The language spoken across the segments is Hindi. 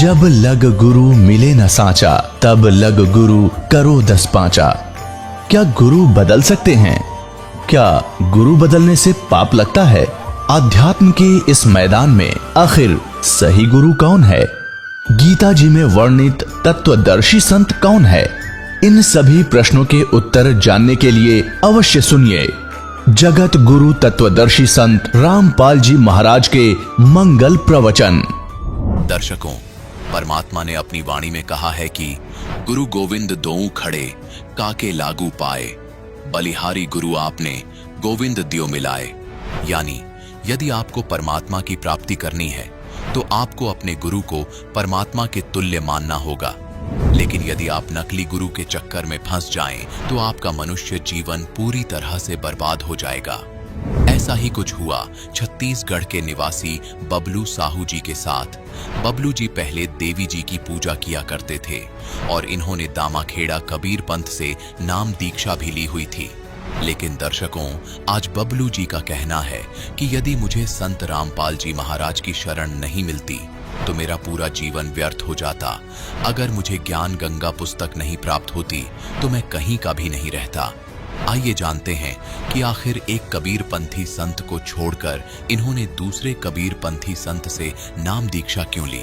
जब लग गुरु मिले न साचा, तब लग गुरु करो 10 पांचा। क्या गुरु बदल सकते हैं? क्या गुरु बदलने से पाप लगता है? आध्यात्म के इस मैदान में आखिर सही गुरु कौन है? गीता जी में वर्णित तत्वदर्शी संत कौन है? इन सभी प्रश्नों के उत्तर जानने के लिए अवश्य सुनिए जगत गुरु तत्वदर्शी संत रामपाल जी महाराज के मंगल प्रवचन। दर्शकों, परमात्मा ने अपनी वाणी में कहा है कि गुरु गोविंद दोऊ खड़े काके लागू पाए, बलिहारी गुरु आपने गोविंद दियो मिलाए। यानी यदि आपको परमात्मा की प्राप्ति करनी है तो आपको अपने गुरु को परमात्मा के तुल्य मानना होगा। लेकिन यदि आप नकली गुरु के चक्कर में फंस जाएं तो आपका मनुष्य जीवन पूरी तरह से बर्बाद हो जाएगा। ऐसा ही कुछ हुआ छत्तीसगढ़ के निवासी बबलू साहू जी के साथ। बबलू जी पहले देवी जी की पूजा किया करते थे और इन्होंने दामाखेड़ा कबीर पंथ से नाम दीक्षा भी ली हुई थी। लेकिन दर्शकों, आज बबलू जी का कहना है कि यदि मुझे संत रामपाल जी महाराज की शरण नहीं मिलती तो मेरा पूरा जीवन व्यर्थ हो जाता। अगर मुझे ज्ञान गंगा पुस्तक नहीं प्राप्त होती तो मैं कहीं का भी नहीं रहता। आइए जानते हैं कि आखिर एक कबीर पंथी संत को छोड़कर इन्होंने दूसरे कबीर पंथी संत से नाम दीक्षा क्यों ली।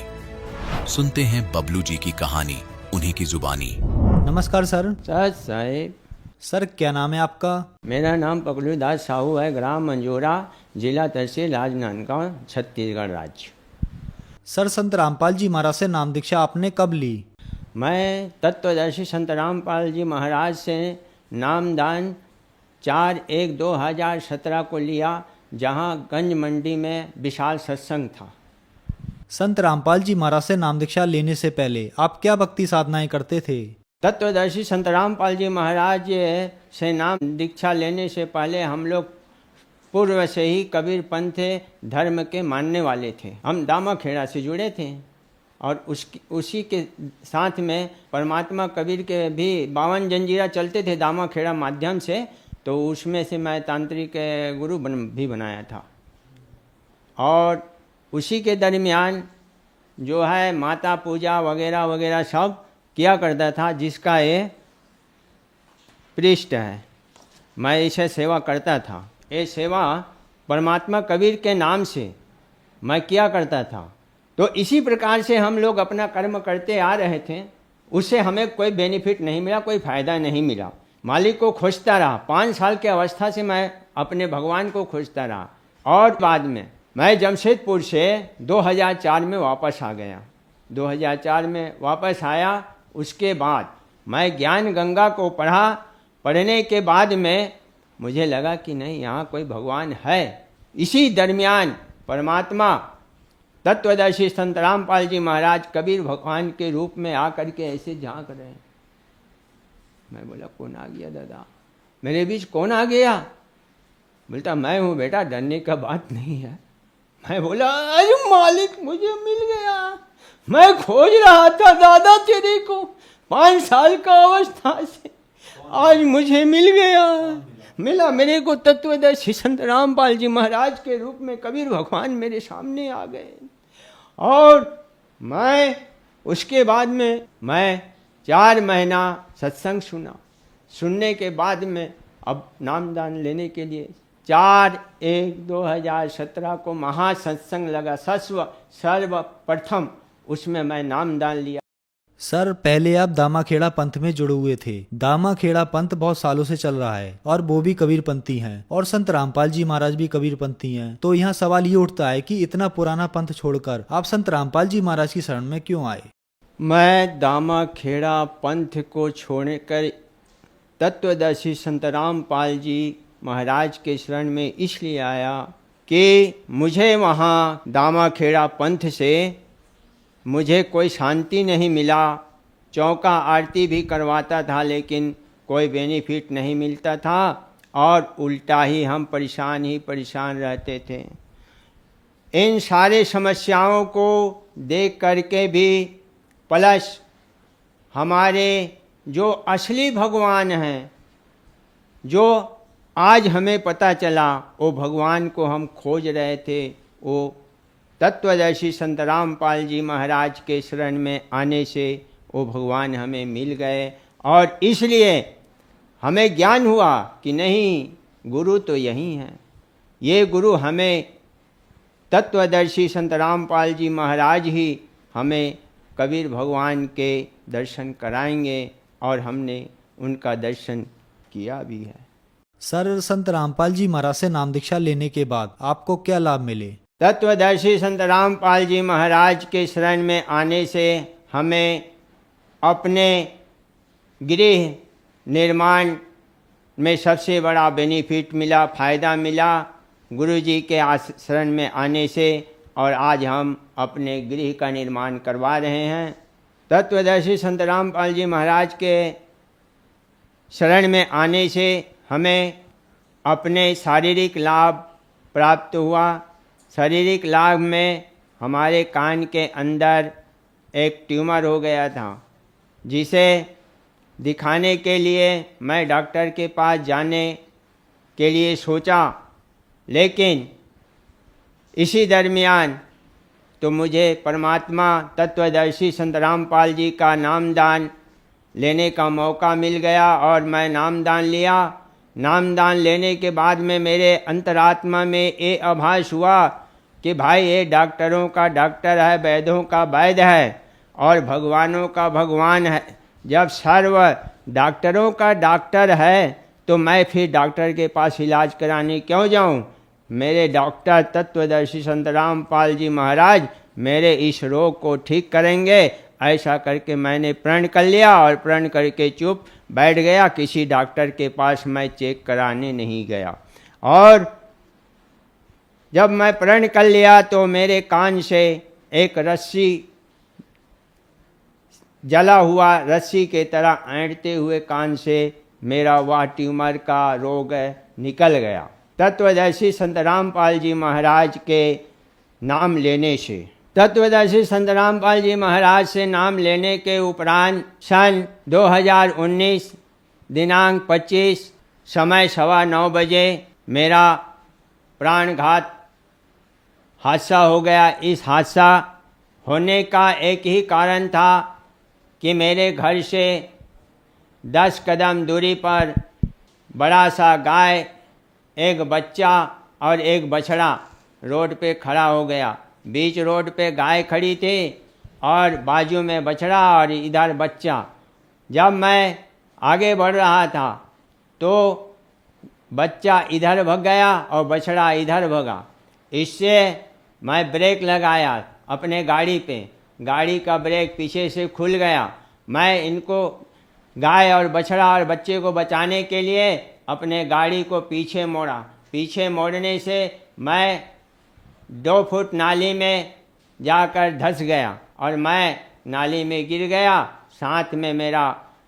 सुनते हैं बबलू जी की कहानी उन्हीं की जुबानी। नमस्कार सर। साहेब, सर क्या नाम है आपका? मेरा नाम बबलू दास साहू है, ग्राम मंजोरा, जिला तहसील राजनांदगांव, छत्तीसगढ़ राज्य। सर, संत रामपाल जी महाराज से नाम दीक्षा आपने कब ली? मैं तत्वदर्शी संत रामपाल जी महाराज से नामदान 4/1/2017 को लिया, जहां गंज मंडी में विशाल सत्संग था। संत रामपाल जी महाराज से नाम दीक्षा लेने से पहले आप क्या भक्ति साधनाएं करते थे? तत्वदर्शी संत रामपाल जी महाराज से नाम दीक्षा लेने से पहले हम लोग पूर्व से ही कबीर पंथ धर्म के मानने वाले थे। हम दामाखेड़ा से जुड़े थे और उसी के साथ में परमात्मा कबीर के भी 52 जंजीरा चलते थे दामाखेड़ा माध्यम से, तो उसमें से मैं तांत्रिक गुरु भी बनाया था। और उसी के दरमियान जो है माता पूजा वगैरह वगैरह सब किया करता था, जिसका ये पृष्ठ है। मैं इसे सेवा करता था। ये सेवा परमात्मा कबीर के नाम से मैं किया करता था। तो इसी प्रकार से हम लोग अपना कर्म करते आ रहे थे। उससे हमें कोई बेनिफिट नहीं मिला, कोई फ़ायदा नहीं मिला। मालिक को खोजता रहा। 5 साल की अवस्था से मैं अपने भगवान को खोजता रहा। और बाद में मैं जमशेदपुर से 2004 में वापस आ गया। 2004 में वापस आया। उसके बाद मैं ज्ञान गंगा को पढ़ा। पढ़ने के बाद में मुझे लगा कि नहीं, यहाँ कोई भगवान है। इसी दरमियान परमात्मा तत्वदर्शी संत रामपाल जी महाराज कबीर भगवान के रूप में आकर के ऐसे झांक रहे हैं। मैं बोला, कौन आ गया दादा, मेरे बीच कौन आ गया? बोलता, मैं हूँ बेटा, डरने का बात नहीं है। मैं बोला, अरे मालिक, मुझे मिल गया। मैं खोज रहा था दादा तेरे को 5 साल का अवस्था से, आज मुझे मिल गया। मिला मेरे को तत्वदर्शी संत रामपाल जी महाराज के रूप में कबीर भगवान मेरे सामने आ गए। और मैं उसके बाद में मैं 4 महीना सत्संग सुना। सुनने के बाद में अब नामदान लेने के लिए 4/1/2017 को महासत्संग लगा, सर्वप्रथम उसमें मैं नामदान लिया। सर, पहले आप दामाखेड़ा पंथ में जुड़े हुए थे। दामाखेड़ा पंथ बहुत सालों से चल रहा है और वो भी कबीर पंथी हैं और संत रामपाल जी महाराज भी कबीर पंथी हैं। तो यहाँ सवाल ये उठता है कि इतना पुराना पंथ छोड़कर आप संत रामपाल जी महाराज की शरण में क्यों आए? मैं दामाखेड़ा पंथ को छोड़कर तत्वदर्शी संत रामपाल जी महाराज के शरण में इसलिए आया कि मुझे वहाँ दामाखेड़ा पंथ से मुझे कोई शांति नहीं मिला। चौका आरती भी करवाता था लेकिन कोई बेनिफिट नहीं मिलता था और उल्टा ही हम परेशान रहते थे। इन सारे समस्याओं को देख करके भी प्लस हमारे जो असली भगवान हैं, जो आज हमें पता चला, वो भगवान को हम खोज रहे थे, वो तत्वदर्शी संत रामपाल जी महाराज के शरण में आने से वो भगवान हमें मिल गए, और इसलिए हमें ज्ञान हुआ कि नहीं, गुरु तो यही हैं। ये गुरु हमें तत्वदर्शी संत रामपाल जी महाराज ही हमें कबीर भगवान के दर्शन कराएंगे, और हमने उनका दर्शन किया भी है। सर, संत रामपाल जी महाराज से नाम दीक्षा लेने के बाद आपको क्या लाभ मिले? तत्वदर्शी संत रामपाल जी महाराज के शरण में आने से हमें अपने गृह निर्माण में सबसे बड़ा बेनिफिट मिला, फ़ायदा मिला गुरु जी के शरण में आने से, और आज हम अपने गृह का निर्माण करवा रहे हैं। तत्वदर्शी संत रामपाल जी महाराज के शरण में आने से हमें अपने शारीरिक लाभ प्राप्त हुआ। शारीरिक लाभ में हमारे कान के अंदर एक ट्यूमर हो गया था, जिसे दिखाने के लिए मैं डॉक्टर के पास जाने के लिए सोचा, लेकिन इसी दरमियान तो मुझे परमात्मा तत्वदर्शी संत रामपाल जी का नामदान लेने का मौका मिल गया, और मैं नामदान लिया। नामदान लेने के बाद में मेरे अंतरात्मा में ये आभास हुआ कि भाई ये डॉक्टरों का डॉक्टर है, वैद्यों का वैद्य है, और भगवानों का भगवान है। जब सर्व डॉक्टरों का डॉक्टर है तो मैं फिर डॉक्टर के पास इलाज कराने क्यों जाऊं? मेरे डॉक्टर तत्वदर्शी संत रामपाल जी महाराज मेरे इस रोग को ठीक करेंगे, ऐसा करके मैंने प्रण कर लिया, और प्रण करके चुप बैठ गया। किसी डॉक्टर के पास मैं चेक कराने नहीं गया। और जब मैं प्रण कर लिया तो मेरे कान से एक रस्सी, जला हुआ रस्सी के तरह ऐंठते हुए कान से मेरा वह ट्यूमर का रोग निकल गया, तत्वदर्शी संत रामपाल जी महाराज के नाम लेने से। तत्वदर्शी संत रामपाल जी महाराज से नाम लेने के उपरांत सन 2019 दिनांक 25 समय 9:15 बजे मेरा प्राणघात हादसा हो गया। इस हादसा होने का एक ही कारण था कि मेरे घर से 10 कदम दूरी पर बड़ा सा गाय, एक बच्चा और एक बछड़ा रोड पे खड़ा हो गया। बीच रोड पे गाय खड़ी थी और बाजू में बछड़ा और इधर बच्चा। जब मैं आगे बढ़ रहा था तो बच्चा इधर भाग गया और बछड़ा इधर भागा। इससे मैं ब्रेक लगाया अपने गाड़ी पे, गाड़ी का ब्रेक पीछे से खुल गया। मैं इनको, गाय और बछड़ा और बच्चे को बचाने के लिए अपने गाड़ी को पीछे मोड़ा। पीछे मोड़ने से मैं 2 फुट नाली में जाकर धंस गया और मैं नाली में गिर गया। साथ में मेरा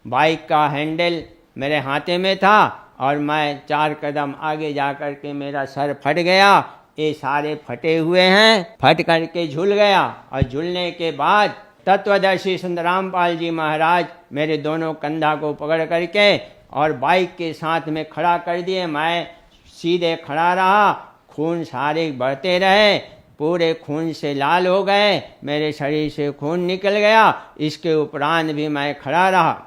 बाइक का हैंडल मेरे हाथे में था और मैं 4 कदम आगे जाकर के मेरा सर फट गया। ये सारे फटे हुए हैं, फट करके झूल गया। और झूलने के बाद तत्वदर्शी संत रामपाल जी महाराज मेरे दोनों कंधा को पकड़ करके और बाइक के साथ में खड़ा कर दिए। मैं सीधे खड़ा रहा, खून सारे बढ़ते रहे, पूरे खून से लाल हो गए, मेरे शरीर से खून निकल गया। इसके उपरांत भी मैं खड़ा रहा,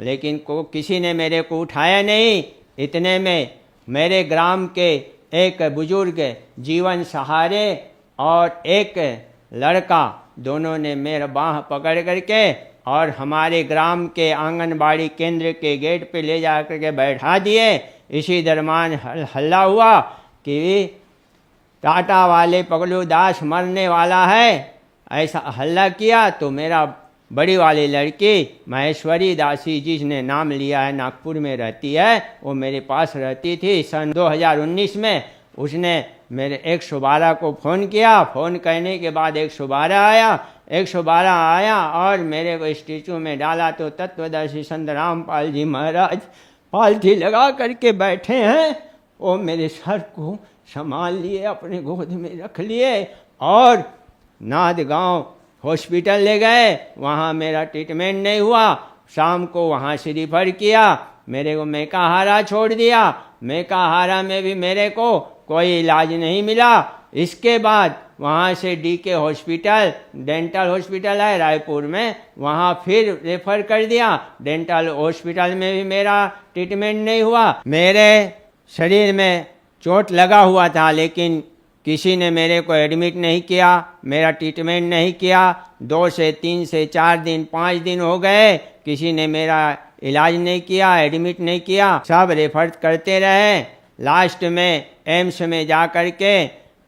लेकिन किसी ने मेरे को उठाया नहीं। इतने में मेरे ग्राम के एक बुजुर्ग जीवन सहारे और एक लड़का, दोनों ने मेरा बाँह पकड़ करके और हमारे ग्राम के आंगनबाड़ी केंद्र के गेट पे ले जा करके बैठा दिए। इसी दरमियान हल्ला हुआ कि टाटा वाले पगलू दास मरने वाला है। ऐसा हल्ला किया तो मेरा बड़ी वाली लड़की महेश्वरी दासी, जिसने नाम लिया है, नागपुर में रहती है, वो मेरे पास रहती थी। सन 2019 में उसने मेरे 112 को फ़ोन किया। फ़ोन करने के बाद 112 आया। 112 आया और मेरे को स्टेचू में डाला तो तत्वदर्शी संत रामपाल जी महाराज पालथी लगा करके बैठे हैं। वो मेरे सर को संभाल लिए, अपने गोद में रख लिए और नादगांव हॉस्पिटल ले गए। वहाँ मेरा ट्रीटमेंट नहीं हुआ। शाम को वहाँ से रिफ़र किया, मेरे को मेकाहारा छोड़ दिया। मेकाहारा में भी मेरे को कोई इलाज नहीं मिला। इसके बाद वहाँ से DK हॉस्पिटल, डेंटल हॉस्पिटल है रायपुर में, वहाँ फिर रेफर कर दिया। डेंटल हॉस्पिटल में भी मेरा ट्रीटमेंट नहीं हुआ। मेरे शरीर में चोट लगा हुआ था, लेकिन किसी ने मेरे को एडमिट नहीं किया, मेरा ट्रीटमेंट नहीं किया। 2 से 3 से 4 दिन 5 दिन हो गए, किसी ने मेरा इलाज नहीं किया, एडमिट नहीं किया, सब रेफर करते रहे। लास्ट में एम्स में जा कर के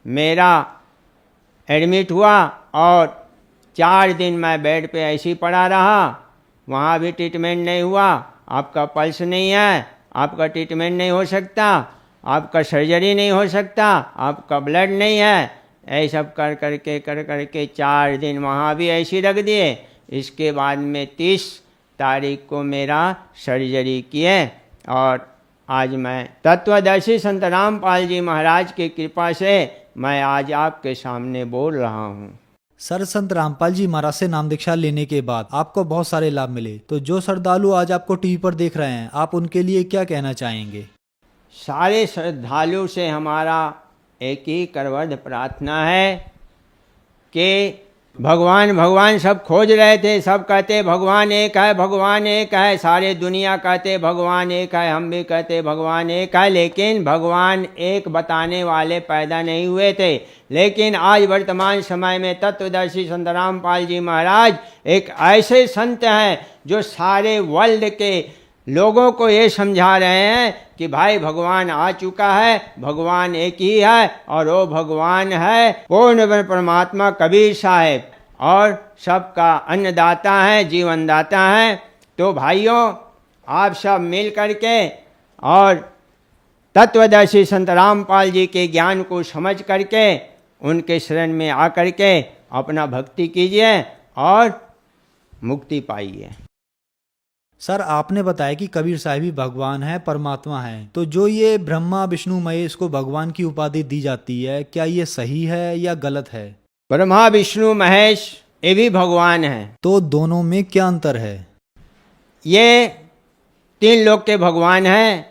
मेरा एडमिट हुआ और 4 दिन मैं बेड पे ऐसे ही पड़ा रहा। वहाँ भी ट्रीटमेंट नहीं हुआ। आपका पल्स नहीं है, आपका ट्रीटमेंट नहीं हो सकता, आपका सर्जरी नहीं हो सकता, आपका ब्लड नहीं है। ऐसा सब कर करके 4 दिन वहाँ भी ऐसे ही रख दिए। इसके बाद में 30 तारीख को मेरा सर्जरी किए और आज मैं तत्वदर्शी संत रामपाल जी महाराज की कृपा से मैं आज आपके सामने बोल रहा हूँ। सर, संत रामपाल जी महाराज से नाम दीक्षा लेने के बाद आपको बहुत सारे लाभ मिले, तो जो श्रद्धालु आज आपको टीवी पर देख रहे हैं, आप उनके लिए क्या कहना चाहेंगे? सारे श्रद्धालु से हमारा एक ही करवद प्रार्थना है कि भगवान भगवान सब खोज रहे थे, सब कहते भगवान एक है, भगवान एक है, सारे दुनिया कहते भगवान एक है, हम भी कहते भगवान एक है, लेकिन भगवान एक बताने वाले पैदा नहीं हुए थे। लेकिन आज वर्तमान समय में तत्वदर्शी संत रामपाल जी महाराज एक ऐसे संत हैं जो सारे वर्ल्ड के लोगों को ये समझा रहे हैं कि भाई भगवान आ चुका है, भगवान एक ही है और वो भगवान है पूर्ण परमात्मा कबीर साहेब, और सबका अन्नदाता है, जीवनदाता है। तो भाइयों, आप सब मिल करके और तत्वदर्शी संत रामपाल जी के ज्ञान को समझ करके उनके शरण में आकर के अपना भक्ति कीजिए और मुक्ति पाइए। सर, आपने बताया कि कबीर साहब ही भगवान है, परमात्मा है, तो जो ये ब्रह्मा विष्णु महेश को भगवान की उपाधि दी जाती है, क्या ये सही है या गलत है? ब्रह्मा विष्णु महेश ये भी भगवान हैं। तो दोनों में क्या अंतर है? ये 3 लोक के भगवान हैं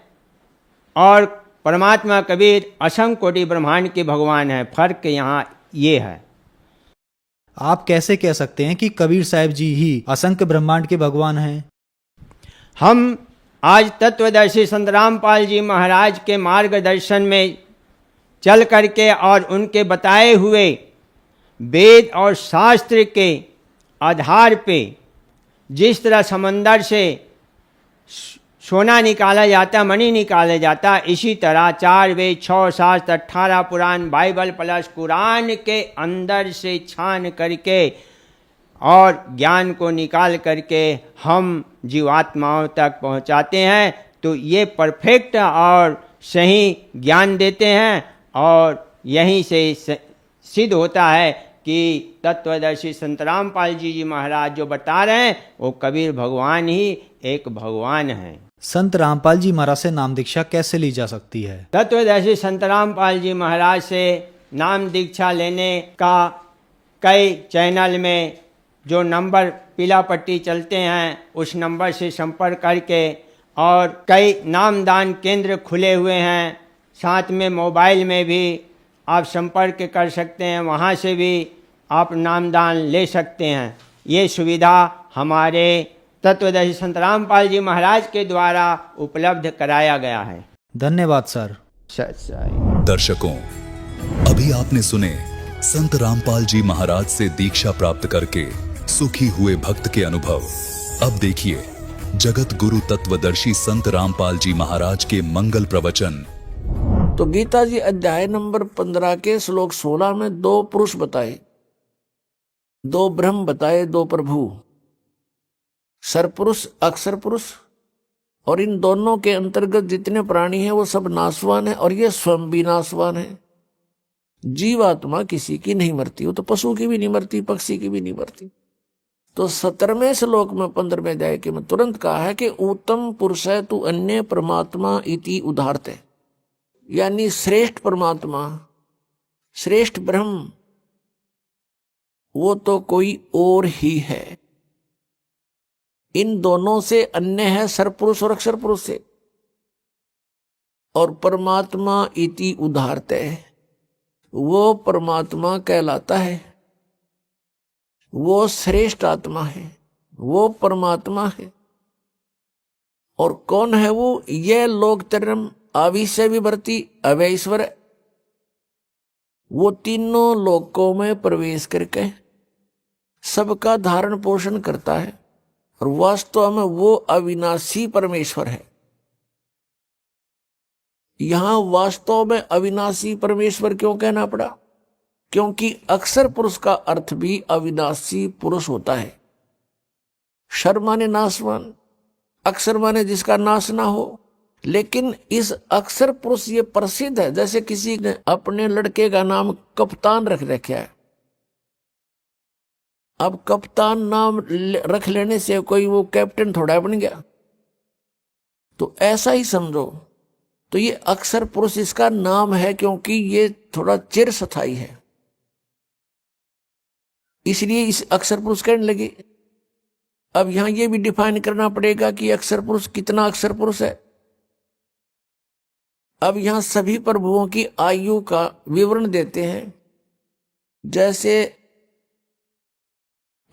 और परमात्मा कबीर असंख्य कोटि ब्रह्मांड के भगवान हैं। फर्क यहाँ ये है। आप कैसे कह सकते हैं कि कबीर साहब जी ही असंख्य ब्रह्मांड के भगवान हैं? हम आज तत्वदर्शी संत रामपाल जी महाराज के मार्गदर्शन में चल करके और उनके बताए हुए वेद और शास्त्र के आधार पे जिस तरह समंदर से सोना निकाला जाता, मणि निकाला जाता, इसी तरह 4 वेद 6 शास्त्र 18 पुराण बाइबल प्लस कुरान के अंदर से छान करके और ज्ञान को निकाल करके हम जीवात्माओं तक पहुंचाते हैं। तो ये परफेक्ट और सही ज्ञान देते हैं और यहीं से सिद्ध होता है कि तत्वदर्शी संत रामपाल जी महाराज जो बता रहे हैं वो कबीर भगवान ही एक भगवान हैं। संत रामपाल जी महाराज से नाम दीक्षा कैसे ली जा सकती है? तत्वदर्शी संत रामपाल जी महाराज से नाम दीक्षा लेने का कई चैनल में जो नंबर पीला पट्टी चलते हैं उस नंबर से संपर्क करके, और कई नामदान केंद्र खुले हुए हैं, साथ में मोबाइल में भी आप संपर्क कर सकते हैं, वहाँ से भी आप नामदान ले सकते हैं। ये सुविधा हमारे तत्वदर्शी संत रामपाल जी महाराज के द्वारा उपलब्ध कराया गया है। धन्यवाद सर। दर्शकों, अभी आपने सुने संत रामपाल जी महाराज से दीक्षा प्राप्त करके सुखी हुए भक्त के अनुभव। अब देखिए जगत गुरु तत्वदर्शी संत रामपाल जी महाराज के मंगल प्रवचन। तो गीता जी अध्याय नंबर 15 के श्लोक 16 में 2 पुरुष बताए, 2 ब्रह्म बताए, 2 प्रभु, सरपुरुष अक्षर पुरुष, और इन दोनों के अंतर्गत जितने प्राणी हैं वो सब नाशवान है और ये स्वयं भी नाशवान है। जीवात्मा किसी की नहीं मरती, वो तो पशु की भी नहीं मरती, पक्षी की भी नहीं मरती। तो 17वें श्लोक में 15वें अध्याय के में तुरंत कहा है कि उत्तम पुरुष है तू अन्य परमात्मा इति उदाहरते, यानी श्रेष्ठ परमात्मा, श्रेष्ठ ब्रह्म वो तो कोई और ही है। इन दोनों से अन्य है सरपुरुष और अक्षर पुरुष से। और परमात्मा इति उदाहरते, वो परमात्मा कहलाता है, वो श्रेष्ठ आत्मा है, वो परमात्मा है। और कौन है वो? ये लोकतरम आविश्य विवर्ती अवैश्वर, वो तीनों लोकों में प्रवेश करके सबका धारण पोषण करता है और वास्तव में वो अविनाशी परमेश्वर है। यहां वास्तव में अविनाशी परमेश्वर क्यों कहना पड़ा? क्योंकि अक्षर पुरुष का अर्थ भी अविनाशी पुरुष होता है। क्षर माने नाशवान, अक्षर माने जिसका नाश ना हो। लेकिन इस अक्षर पुरुष ये प्रसिद्ध है। जैसे किसी ने अपने लड़के का नाम कप्तान रख रखा है। अब कप्तान नाम रख लेने से कोई वो कैप्टन थोड़ा बन गया, तो ऐसा ही समझो। तो ये अक्षर पुरुष इसका नाम है क्योंकि ये थोड़ा चिरस्थायी है, इसलिए इस अक्षर पुरुष कहने लगे। अब यहां ये भी डिफाइन करना पड़ेगा कि अक्षर पुरुष कितना अक्षर पुरुष है। अब यहां सभी प्रभुओं की आयु का विवरण देते हैं। जैसे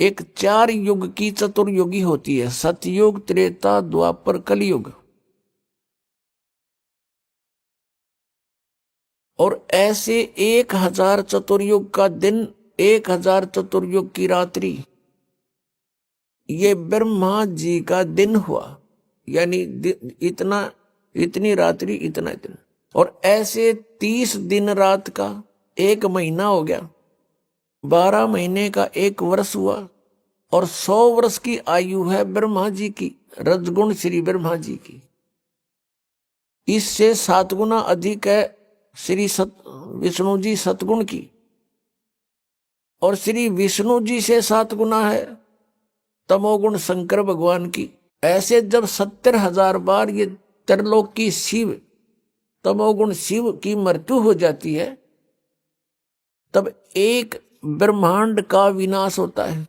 एक 4 युग की चतुर्युगी होती है, सतयुग, त्रेता, द्वापर, कलयुग। और ऐसे 1000 चतुर्युग का दिन, 1000 चतुर्युग की रात्रि, ये ब्रह्मा जी का दिन हुआ। यानी इतना, इतनी रात्रि, इतना इतना। और ऐसे 30 दिन रात का 1 महीना हो गया, 12 महीने का 1 वर्ष हुआ। और 100 वर्ष की आयु है ब्रह्मा जी की, रजगुण श्री ब्रह्मा जी की। इससे 7 गुना अधिक है श्री विष्णु जी सतगुण की। और श्री विष्णु जी से 7 गुना है तमोगुण शंकर भगवान की। ऐसे जब 70,000 बार ये त्रिलोक की शिव, तमोगुण शिव की मृत्यु हो जाती है, तब एक ब्रह्मांड का विनाश होता है।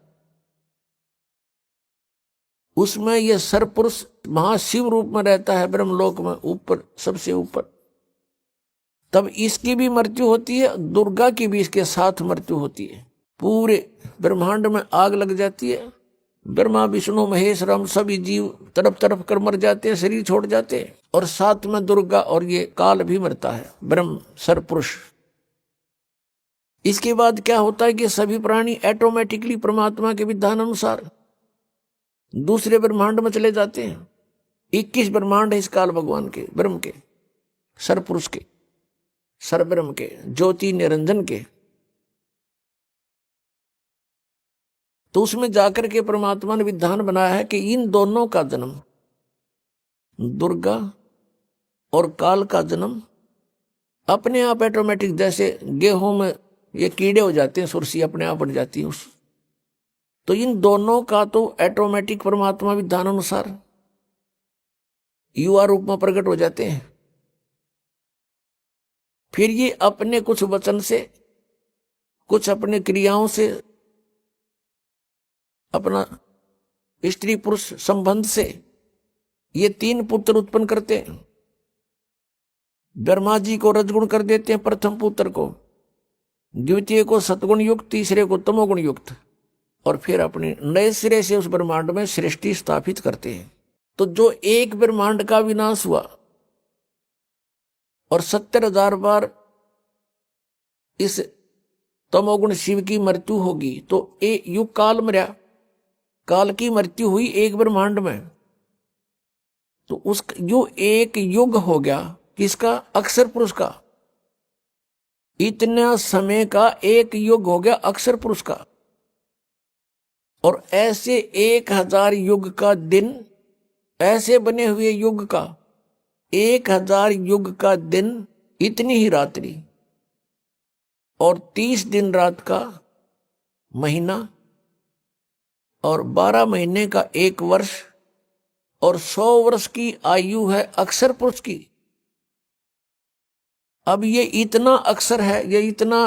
उसमें यह सरपुरुष महाशिव रूप में रहता है ब्रह्मलोक में, ऊपर, सबसे ऊपर। तब इसकी भी मृत्यु होती है, दुर्गा की भी इसके साथ मृत्यु होती है। पूरे ब्रह्मांड में आग लग जाती है। ब्रह्मा, विष्णु, महेश, राम सभी जीव तरफ तरफ कर मर जाते हैं, शरीर छोड़ जाते हैं। और साथ में दुर्गा और ये काल भी मरता है, ब्रह्म सरपुरुष। इसके बाद क्या होता है कि सभी प्राणी ऑटोमेटिकली परमात्मा के विधान अनुसार दूसरे ब्रह्मांड में चले जाते हैं। 21 ब्रह्मांड है इस काल भगवान के, ब्रह्म के, सरपुरुष के, सरब्रह्म के, ज्योति निरंजन के। तो उसमें जाकर के परमात्मा ने विधान बनाया है कि इन दोनों का जन्म, दुर्गा और काल का जन्म, अपने आप ऑटोमेटिक, जैसे गेहूं में ये कीड़े हो जाते हैं, सुरसी अपने आप बन जाती है उस। तो इन दोनों का तो ऑटोमेटिक परमात्मा विधान अनुसार युवा रूप में प्रकट हो जाते हैं। फिर ये अपने कुछ वचन से, कुछ अपने क्रियाओं से, अपना स्त्री पुरुष संबंध से ये 3 पुत्र उत्पन्न करते हैं। ब्रह्मा जी को रजगुण कर देते हैं प्रथम पुत्र को, द्वितीय को सतगुण युक्त, तीसरे को तमोगुण युक्त। और फिर अपने नए सिरे से उस ब्रह्मांड में सृष्टि स्थापित करते हैं। तो जो एक ब्रह्मांड का विनाश हुआ और 70,000 बार इस तमोगुण शिव की मृत्यु होगी, तो एक युग काल मरा, काल की मृत्यु हुई एक ब्रह्मांड में। तो उस जो एक युग हो गया किसका? अक्षर पुरुष का। इतना समय का एक युग हो गया अक्षर पुरुष का। और ऐसे 1000 युग का दिन, ऐसे बने हुए युग का 1000 युग का दिन, इतनी ही रात्रि, और 30 दिन रात का महीना, और 12 महीने का 1 वर्ष, और 100 वर्ष की आयु है अक्षर पुरुष की। अब ये इतना अक्षर है, ये इतना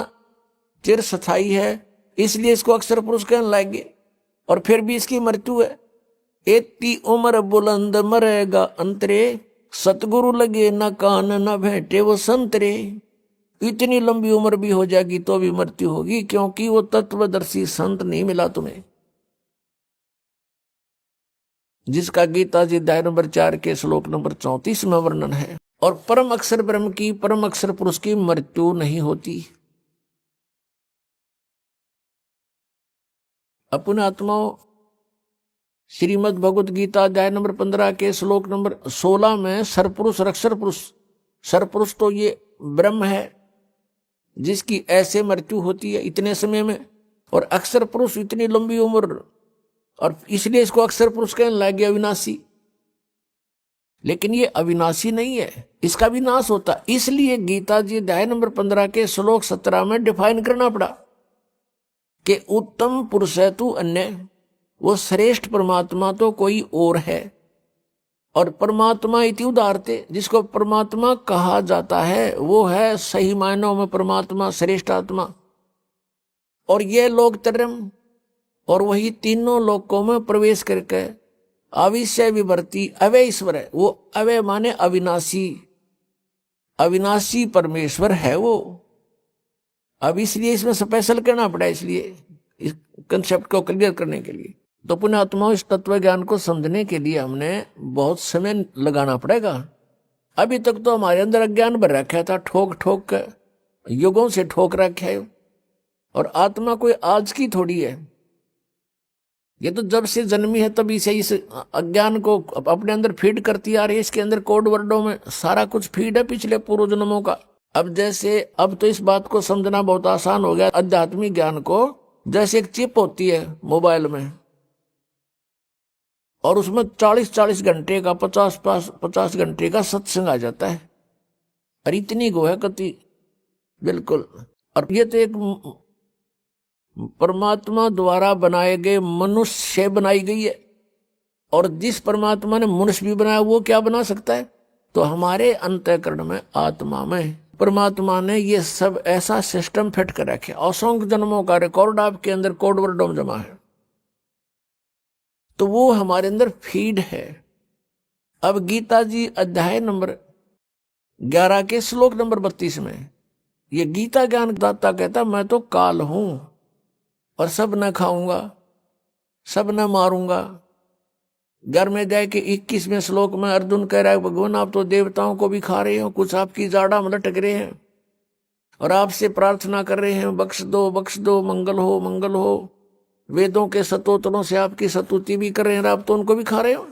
चिरस्थायी है, इसलिए इसको अक्षर पुरुष कहने लाएंगे। और फिर भी इसकी मृत्यु है। एती उम्र बुलंद मरेगा अंतरे, सतगुरु लगे न कान न भेंटे वो संतरे। इतनी लंबी उम्र भी हो जाएगी तो भी मृत्यु होगी, क्योंकि वो तत्वदर्शी संत नहीं मिला तुम्हें, जिसका गीता जी अध्याय नंबर 4 के श्लोक नंबर 34 में वर्णन है। और परम अक्षर ब्रह्म की, परम अक्षर पुरुष की मृत्यु नहीं होती। अपने आत्माओं, श्रीमद् भगवत गीता अध्याय नंबर 15 के श्लोक नंबर 16 में सरपुरुष और अक्षर पुरुष, सरपुरुष तो ये ब्रह्म है जिसकी ऐसे मृत्यु होती है इतने समय में, और अक्षर पुरुष इतनी लंबी उम्र, और इसलिए इसको अक्षर पुरुष कहने लगे अविनाशी। लेकिन ये अविनाशी नहीं है, इसका विनाश होता। इसलिए गीता जी अध्याय नंबर 15 के श्लोक 17 में डिफाइन करना पड़ा कि उत्तम पुरुष है तू अन्य, वो श्रेष्ठ परमात्मा तो कोई और है। और परमात्मा इति उदाहरते, जिसको परमात्मा कहा जाता है वो है सही मायनों में परमात्मा, श्रेष्ठ आत्मा। और ये लोक तरम, और वही तीनों लोकों में प्रवेश करके अविषय विवर्ती अवय ईश्वर है। वो अवय माने अविनाशी, अविनाशी परमेश्वर है वो। अब इसलिए इसमें स्पेशल कहना पड़ा, इसलिए इस कंसेप्ट को क्लियर करने के लिए। तो पुण्य आत्माओं, इस तत्व ज्ञान को समझने के लिए हमने बहुत समय लगाना पड़ेगा। अभी तक तो हमारे अंदर अज्ञान भर रखा था, ठोक ठोक कर युगों से ठोक रखा है। और आत्मा कोई आज की थोड़ी है, ये तो जब से जन्मी है तभी से इस अज्ञान को अपने अंदर फीड करती आ रही है। इसके अंदर कोड वर्डों में सारा कुछ फीड है पिछले पूर्व जन्मों का। अब तो इस बात को समझना बहुत आसान हो गया, आध्यात्मिक ज्ञान को। जैसे एक चिप होती है मोबाइल में, और उसमें 40-40 घंटे का 50 घंटे का सत्संग आ जाता है। और इतनी गो है कति, बिल्कुल। और ये तो एक परमात्मा द्वारा बनाए गए मनुष्य से बनाई गई है। और जिस परमात्मा ने मनुष्य भी बनाया वो क्या बना सकता है? तो हमारे अंतःकरण में, आत्मा में परमात्मा ने ये सब ऐसा सिस्टम फिट कर रखे। असंख्य जन्मों का रिकॉर्ड आपके अंदर कोड वर्डों में जमा है, तो वो हमारे अंदर फीड है। अब गीता जी अध्याय नंबर 11 के श्लोक नंबर 32 में ये गीता ज्ञान दाता कहता, मैं तो काल हूं और सब न खाऊंगा, सब न मारूंगा। घर में जाए के 21वें श्लोक में अर्जुन कह रहा है, भगवान आप तो देवताओं को भी खा रहे हो, कुछ आपकी जाड़ा में लटक रहे हैं और आपसे प्रार्थना कर रहे हैं, बख्श दो बख्श दो, मंगल हो मंगल हो। वेदों के स्तोत्रों से आपकी स्तुति भी कर रहे हैं, आप तो उनको भी खा रहे हो।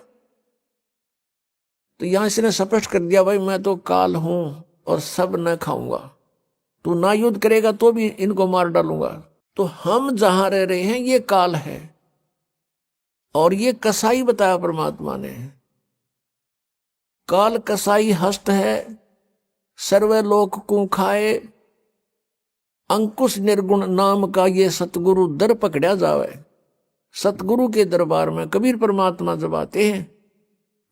तो यहां इसने स्पष्ट कर दिया, भाई मैं तो काल हूं और सब न खाऊंगा, तू ना युद्ध करेगा तो भी इनको मार डालूंगा। तो हम जहां रह रहे हैं ये काल है, और ये कसाई बताया परमात्मा ने। काल कसाई हस्त है, सर्वे लोक को खाए, अंकुश निर्गुण नाम का ये सतगुरु दर पकड़ा जावे। सतगुरु के दरबार में कबीर परमात्मा जब आते हैं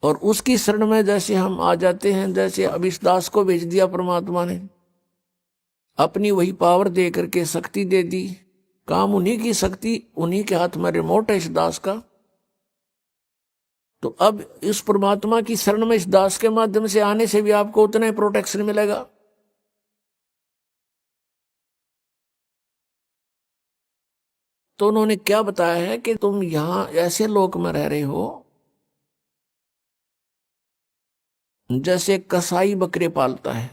और उसकी शरण में जैसे हम आ जाते हैं, जैसे अब इस दास को भेज दिया परमात्मा ने, अपनी वही पावर दे करके शक्ति दे दी। काम उन्हीं की शक्ति, उन्हीं के हाथ में रिमोट है इस दास का। तो अब इस परमात्मा की शरण में इस दास के माध्यम से आने से भी आपको उतना ही प्रोटेक्शन मिलेगा। तो उन्होंने क्या बताया है कि तुम यहां ऐसे लोक में रह रहे हो जैसे कसाई बकरे पालता है,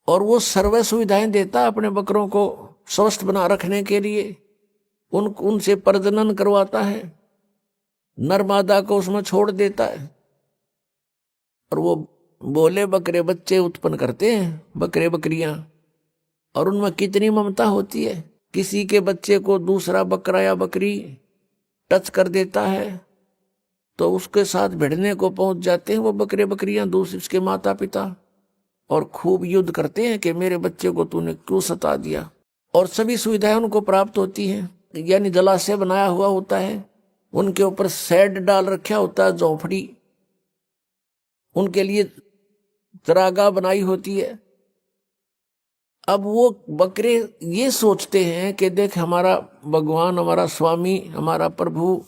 और वो सर्व सुविधाएं देता है अपने बकरों को स्वस्थ बना रखने के लिए। उनसे प्रजनन करवाता है, नर मादा को उसमें छोड़ देता है, और वो बोले बकरे बच्चे उत्पन्न करते हैं, बकरे बकरियां। और उनमें कितनी ममता होती है। किसी के बच्चे को दूसरा बकरा या बकरी टच कर देता है तो उसके साथ भिड़ने को पहुंच जाते हैं वो बकरे बकरियां, दूसरे उसके माता पिता, और खूब युद्ध करते हैं कि मेरे बच्चे को तूने क्यों सता दिया। और सभी सुविधाएं उनको प्राप्त होती हैं, यानी जलाशय बनाया हुआ होता है, उनके ऊपर शेड डाल रखा होता है, झोंपड़ी, उनके लिए चरागाह बनाई होती है। अब वो बकरे ये सोचते हैं कि देख हमारा भगवान, हमारा स्वामी, हमारा प्रभु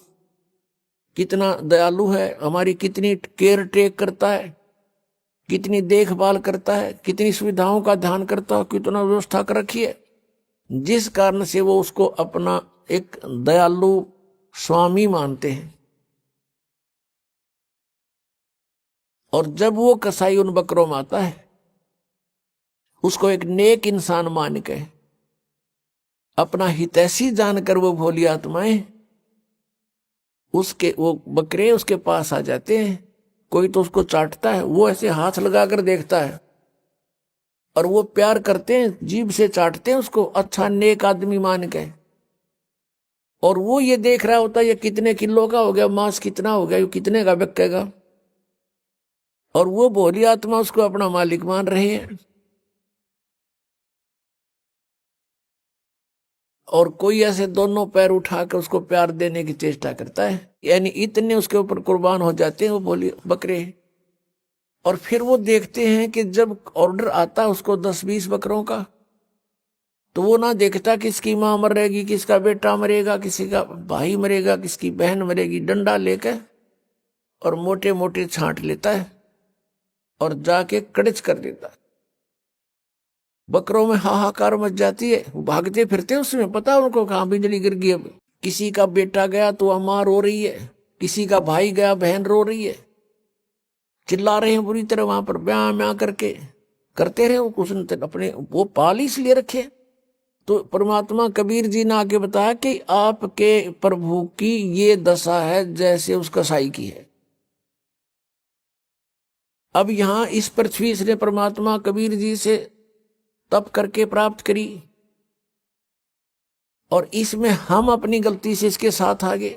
कितना दयालु है, हमारी कितनी केयर टेक करता है, कितनी देखभाल करता है, कितनी सुविधाओं का ध्यान करता है, कितना व्यवस्था कर रखी है, जिस कारण से वो उसको अपना एक दयालु स्वामी मानते हैं। और जब वो कसाई उन बकरों में आता है, उसको एक नेक इंसान मान के, अपना हितैषी जानकर वो भोली आत्माएं उसके वो बकरे उसके पास आ जाते हैं। कोई तो उसको चाटता है, वो ऐसे हाथ लगाकर देखता है और वो प्यार करते हैं, जीभ से चाटते हैं उसको, अच्छा नेक आदमी मान के। और वो ये देख रहा होता है ये कितने किलो का हो गया, मांस कितना हो गया, ये कितने का बिकेगा, और वो भोली आत्मा उसको अपना मालिक मान रहे हैं। और कोई ऐसे दोनों पैर उठाकर उसको प्यार देने की चेष्टा करता है, यानी इतने उसके ऊपर कुर्बान हो जाते हैं वो भोली बकरे। और फिर वो देखते हैं कि जब ऑर्डर आता है उसको 10-20 बकरों का, तो वो ना देखता किसकी मां मरेगी, किसका बेटा मरेगा, किसी का भाई मरेगा, किसकी बहन मरेगी, डंडा लेकर और मोटे मोटे छांट लेता है और जाके कड़च कर देता है। बकरों में हाहाकार मच जाती है, वो भागते फिरते हैं, उसमें पता है उनको कहाँ बिजली गिर गई। अब किसी का बेटा गया तो मां रो रही है, किसी का भाई गया बहन रो रही है, चिल्ला रहे हैं बुरी तरह, वहां पर ब्याह म्याह करके करते रहे। वो कुछ अपने वो पाल इसलिए रखे। तो परमात्मा कबीर जी ने आगे बताया कि आपके प्रभु की ये दशा है जैसे उस कसाई की है। अब यहां इस पृथ्वी से परमात्मा कबीर जी से तप करके प्राप्त करी, और इसमें हम अपनी गलती से इसके साथ आ गए।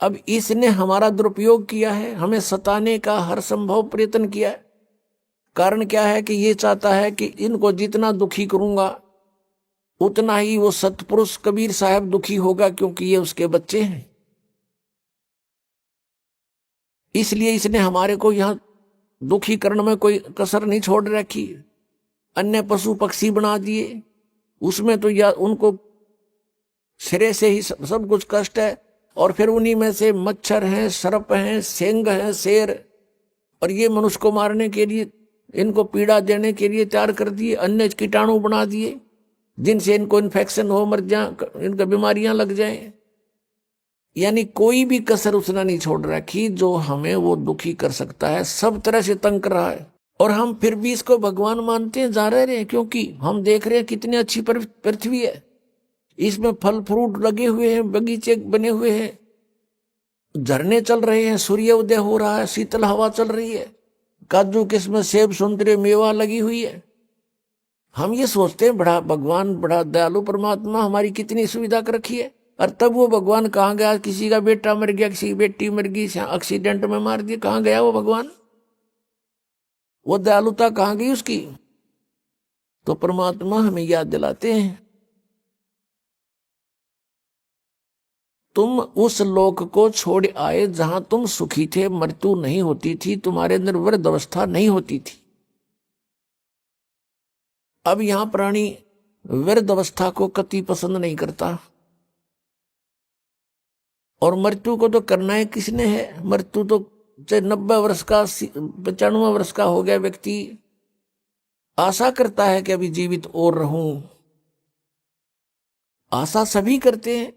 अब इसने हमारा दुरुपयोग किया है, हमें सताने का हर संभव प्रयत्न किया है। कारण क्या है कि ये चाहता है कि इनको जितना दुखी करूंगा उतना ही वो सतपुरुष कबीर साहब दुखी होगा, क्योंकि ये उसके बच्चे हैं। इसलिए इसने हमारे को यहां दुखी करने में कोई कसर नहीं छोड़ रखी। अन्य पशु पक्षी बना दिए, उसमें तो या उनको सिरे से ही सब कुछ कष्ट है, और फिर उन्हीं में से मच्छर हैं, सर्प हैं, सेंग हैं, शेर, और ये मनुष्य को मारने के लिए, इनको पीड़ा देने के लिए तैयार कर दिए। अन्य कीटाणु बना दिए जिनसे इनको इन्फेक्शन हो, मर जाए, इनका बीमारियां लग जाएं। यानी कोई भी कसर उसने नहीं छोड़ रखी जो हमें वो दुखी कर सकता है, सब तरह से तंग कर रहा है। और हम फिर भी इसको भगवान मानते हैं, जा रहे हैं, क्योंकि हम देख रहे हैं कितनी अच्छी पृथ्वी है, इसमें फल फ्रूट लगे हुए हैं, बगीचे बने हुए हैं, झरने चल रहे हैं, सूर्य उदय हो रहा है, शीतल हवा चल रही है, काजू किस्म सेब संतरे मेवा लगी हुई है। हम ये सोचते हैं बड़ा भगवान, बड़ा दयालु परमात्मा, हमारी कितनी सुविधा कर रखी है। और तब वो भगवान कहाँ गया? किसी का बेटा मर गया, किसी की बेटी मर गई, एक्सीडेंट में मार दिया, कहाँ गया वो भगवान? वो दयालुता कहाँ गई उसकी? तो परमात्मा हमें याद दिलाते हैं, तुम उस लोक को छोड़ आए जहां तुम सुखी थे, मृत्यु नहीं होती थी, तुम्हारे अंदर वृद्ध अवस्था नहीं होती थी। अब यहां प्राणी वृद्ध अवस्था को कति पसंद नहीं करता, और मृत्यु को तो करना है किसने है? मृत्यु तो चाहे 90 वर्ष का, 95 वर्ष का हो गया व्यक्ति आशा करता है कि अभी जीवित और रहूं। आशा सभी करते हैं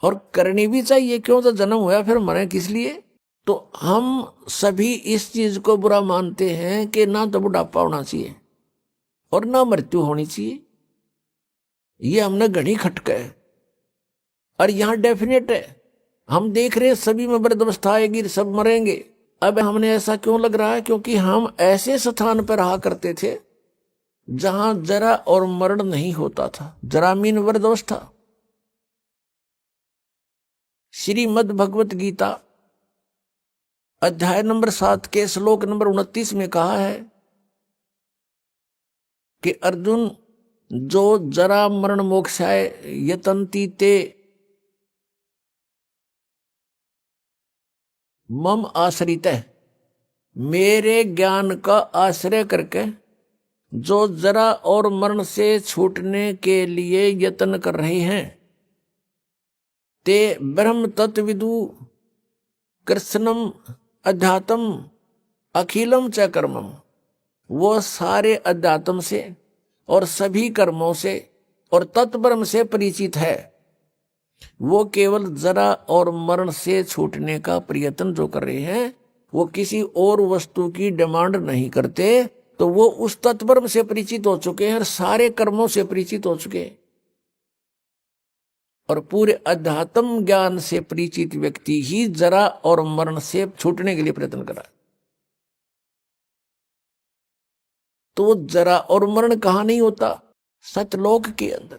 और करनी भी चाहिए, क्यों? तो जन्म हुआ फिर मरे किस लिए? तो हम सभी इस चीज को बुरा मानते हैं कि ना तो बुढ़ापा होना चाहिए और ना मृत्यु होनी चाहिए। ये हमने घड़ी खटका है, और यहां डेफिनेट है, हम देख रहे हैं सभी में वृद्ध अवस्था आएगी, सब मरेंगे। अब हमने ऐसा क्यों लग रहा है? क्योंकि हम ऐसे स्थान पर रहा करते थे जहां जरा और मरण नहीं होता था। जरामीन वृद्ध अवस्था। श्रीमद् भगवत गीता अध्याय नंबर 7 के श्लोक नंबर 29 में कहा है कि अर्जुन, जो जरा मरण मोक्षाय यतन्ति ते मम आश्रित है, मेरे ज्ञान का आश्रय करके जो जरा और मरण से छूटने के लिए यत्न कर रहे हैं, ते ब्रह्म तत्विदु कृष्णम अध्यात्म अखिलम च कर्मम, वो सारे अध्यात्म से और सभी कर्मों से और तत्ब्रह्म से परिचित है। वो केवल जरा और मरण से छूटने का प्रयत्न जो कर रहे हैं, वो किसी और वस्तु की डिमांड नहीं करते, तो वो उस तत्ब्रह्म से परिचित हो चुके हैं और सारे कर्मों से परिचित हो चुके हैं। और पूरे अध्यात्म ज्ञान से परिचित व्यक्ति ही जरा और मरण से छूटने के लिए प्रयत्न करा। तो जरा और मरण कहां नहीं होता? सतलोक के अंदर।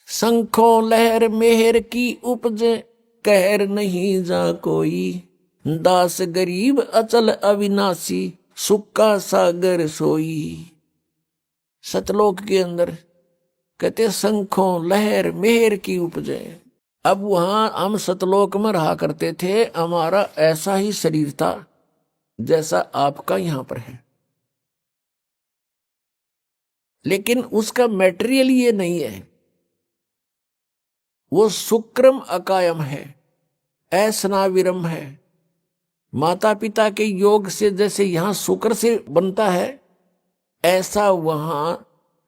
शंखों लहर मेहर की उपजे, कहर नहीं जा कोई, दास गरीब अचल अविनाशी, सुक्का सागर सोई। सतलोक के अंदर कहते शंखों लहर मेहर की उपजे। अब वहां हम सतलोक में रहा करते थे, हमारा ऐसा ही शरीर था जैसा आपका यहां पर है, लेकिन उसका मेटेरियल ये नहीं है। वो शुक्रम अकायम है, ऐसनाविरम है। माता पिता के योग से जैसे यहां शुक्र से बनता है, ऐसा वहां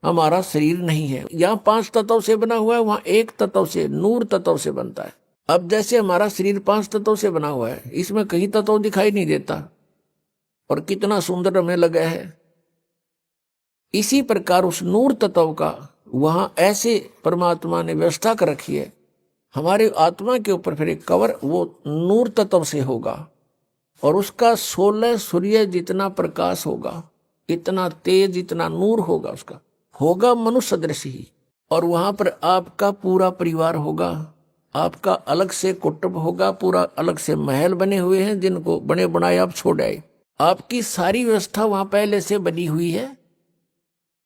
हमारा शरीर नहीं है। यहां 5 तत्व से बना हुआ है, वहां 1 तत्व से, नूर तत्व से बनता है। अब जैसे हमारा शरीर 5 तत्व से बना हुआ है, इसमें कहीं तत्व दिखाई नहीं देता और कितना सुंदर हमें लगा है। इसी प्रकार उस नूर तत्व का वहां ऐसे परमात्मा ने व्यवस्था कर रखी है। हमारे आत्मा के ऊपर फिर एक कवर वो नूर तत्व से होगा और उसका 16 सूर्य जितना प्रकाश होगा, इतना तेज, इतना नूर होगा, उसका होगा मनुष्य सदृश ही। और वहां पर आपका पूरा परिवार होगा, आपका अलग से कुटुंब होगा, पूरा अलग से महल बने हुए हैं जिनको बने बनाए आप छोड़ आए। आपकी सारी व्यवस्था वहां पहले से बनी हुई है।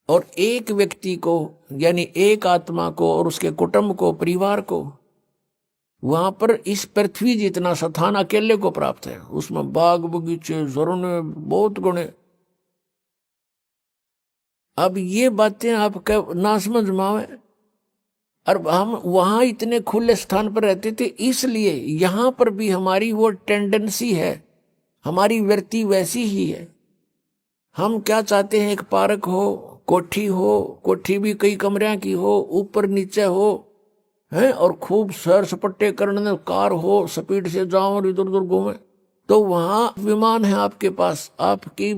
और एक व्यक्ति को यानी एक आत्मा को और उसके कुटुंब को, परिवार को वहां पर इस पृथ्वी जितना स्थान अकेले को प्राप्त है। उसमें बाग बगीचे, झरने, बहुत गुणे। अब ये बातें आपका ना समझ में आवे। और हम वहां इतने खुले स्थान पर रहते थे, इसलिए यहां पर भी हमारी वो टेंडेंसी है, हमारी वृत्ति वैसी ही है। हम क्या चाहते हैं? एक पार्क हो, कोठी हो, कोठी भी कई कमरियां की हो, ऊपर नीचे हो है, और खूब सैर सपट्टे करने, कार हो, स्पीड से जाओ और इधर उधर घूमे। तो वहां विमान है आपके पास, आपकी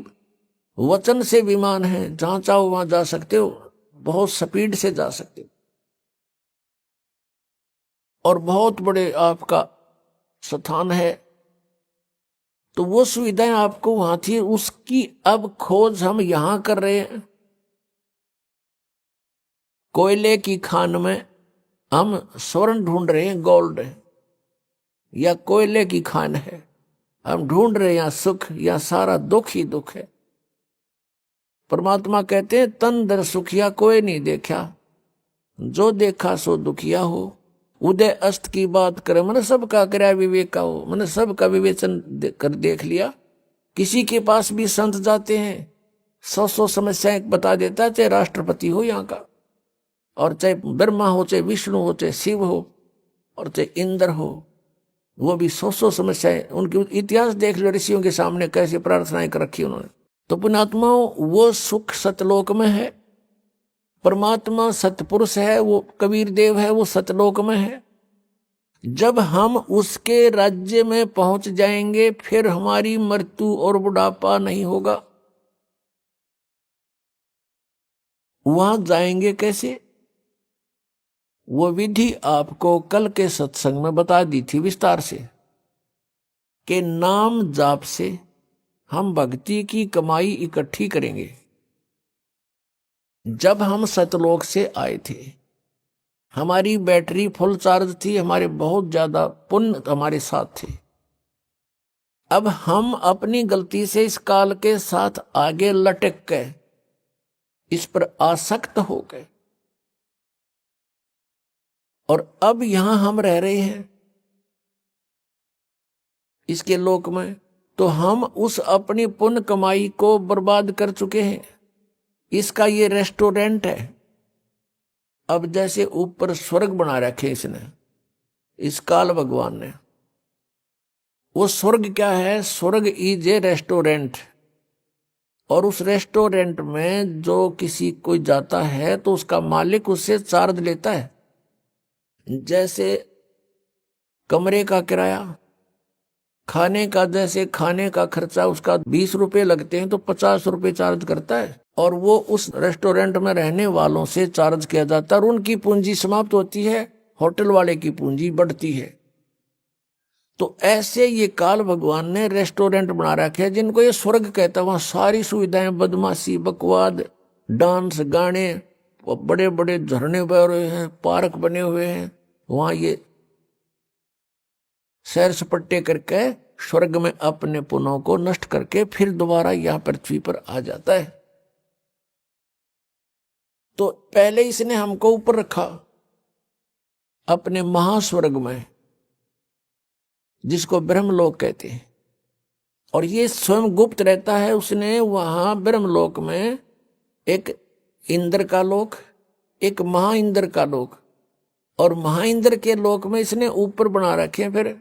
वचन से विमान है, जहां चाहो वहां जा सकते हो, बहुत स्पीड से जा सकते हो। और बहुत बड़े आपका स्थान है, तो वो सुविधाएं आपको वहां थी, उसकी अब खोज हम यहां कर रहे हैं। कोयले की खान में हम स्वर्ण ढूंढ रहे हैं, गोल्ड है, या कोयले की खान है, हम ढूंढ रहे हैं यहां सुख, या सारा दुख ही दुख है। परमात्मा कहते हैं तन दर सुखिया कोई नहीं देखा, जो देखा सो दुखिया हो। उदय अस्त की बात करे, मैंने सबका करया विवेका हो, मैंने सबका विवेचन कर देख लिया। किसी के पास भी संत जाते हैं, 100 समस्याएं बता देता है, चाहे राष्ट्रपति हो यहाँ का, और चाहे ब्रह्मा हो, चाहे विष्णु हो, चाहे शिव हो, और चाहे इंद्र हो, वो भी 100 समस्याएं। उनके इतिहास देख लो, ऋषियों के सामने कैसे प्रार्थनाएं कर रखी उन्होंने। तो पुण्यात्माओं, वो सुख सतलोक में है। परमात्मा सतपुरुष है, वो कबीर देव है, वो सतलोक में है। जब हम उसके राज्य में पहुंच जाएंगे, फिर हमारी मृत्यु और बुढ़ापा नहीं होगा। वहां जाएंगे कैसे? वो विधि आपको कल के सत्संग में बता दी थी विस्तार से, कि नाम जाप से हम भक्ति की कमाई इकट्ठी करेंगे। जब हम सतलोक से आए थे, हमारी बैटरी फुल चार्ज थी, हमारे बहुत ज्यादा पुण्य हमारे साथ थे। अब हम अपनी गलती से इस काल के साथ आगे लटक गए, इस पर आसक्त हो गए, और अब यहां हम रह रहे हैं इसके लोक में, तो हम उस अपनी पुण्य कमाई को बर्बाद कर चुके हैं। इसका ये रेस्टोरेंट है। अब जैसे ऊपर स्वर्ग बना रखे इसने, इस काल भगवान ने, वो स्वर्ग क्या है? स्वर्ग इज ए रेस्टोरेंट, और उस रेस्टोरेंट में जो किसी कोई जाता है तो उसका मालिक उससे चार्ज लेता है। जैसे कमरे का किराया, खाने का, जैसे खाने का खर्चा उसका 20 रुपए लगते हैं तो 50 रुपए चार्ज करता है, और वो उस रेस्टोरेंट में रहने वालों से चार्ज किया जाता है, और उनकी पूंजी समाप्त होती है, होटल वाले की पूंजी बढ़ती है। तो ऐसे ये काल भगवान ने रेस्टोरेंट बना रखे हैं जिनको ये स्वर्ग कहता है। वहां सारी सुविधाएं, बदमाशी, बकवाद, डांस, गाने, बड़े बड़े झरने बह रहे हैं, पार्क बने हुए हैं, वहां ये सैर सपट्टे करके स्वर्ग में अपने पुनों को नष्ट करके फिर दोबारा यहां पृथ्वी पर आ जाता है। तो पहले इसने हमको ऊपर रखा अपने महास्वर्ग में, जिसको ब्रह्मलोक कहते हैं, और ये स्वयं गुप्त रहता है। उसने वहां ब्रह्मलोक में एक इंद्र का लोक, एक महा इंद्र का लोक, और महा इंद्र के लोक में इसने ऊपर बना रखे हैं फिर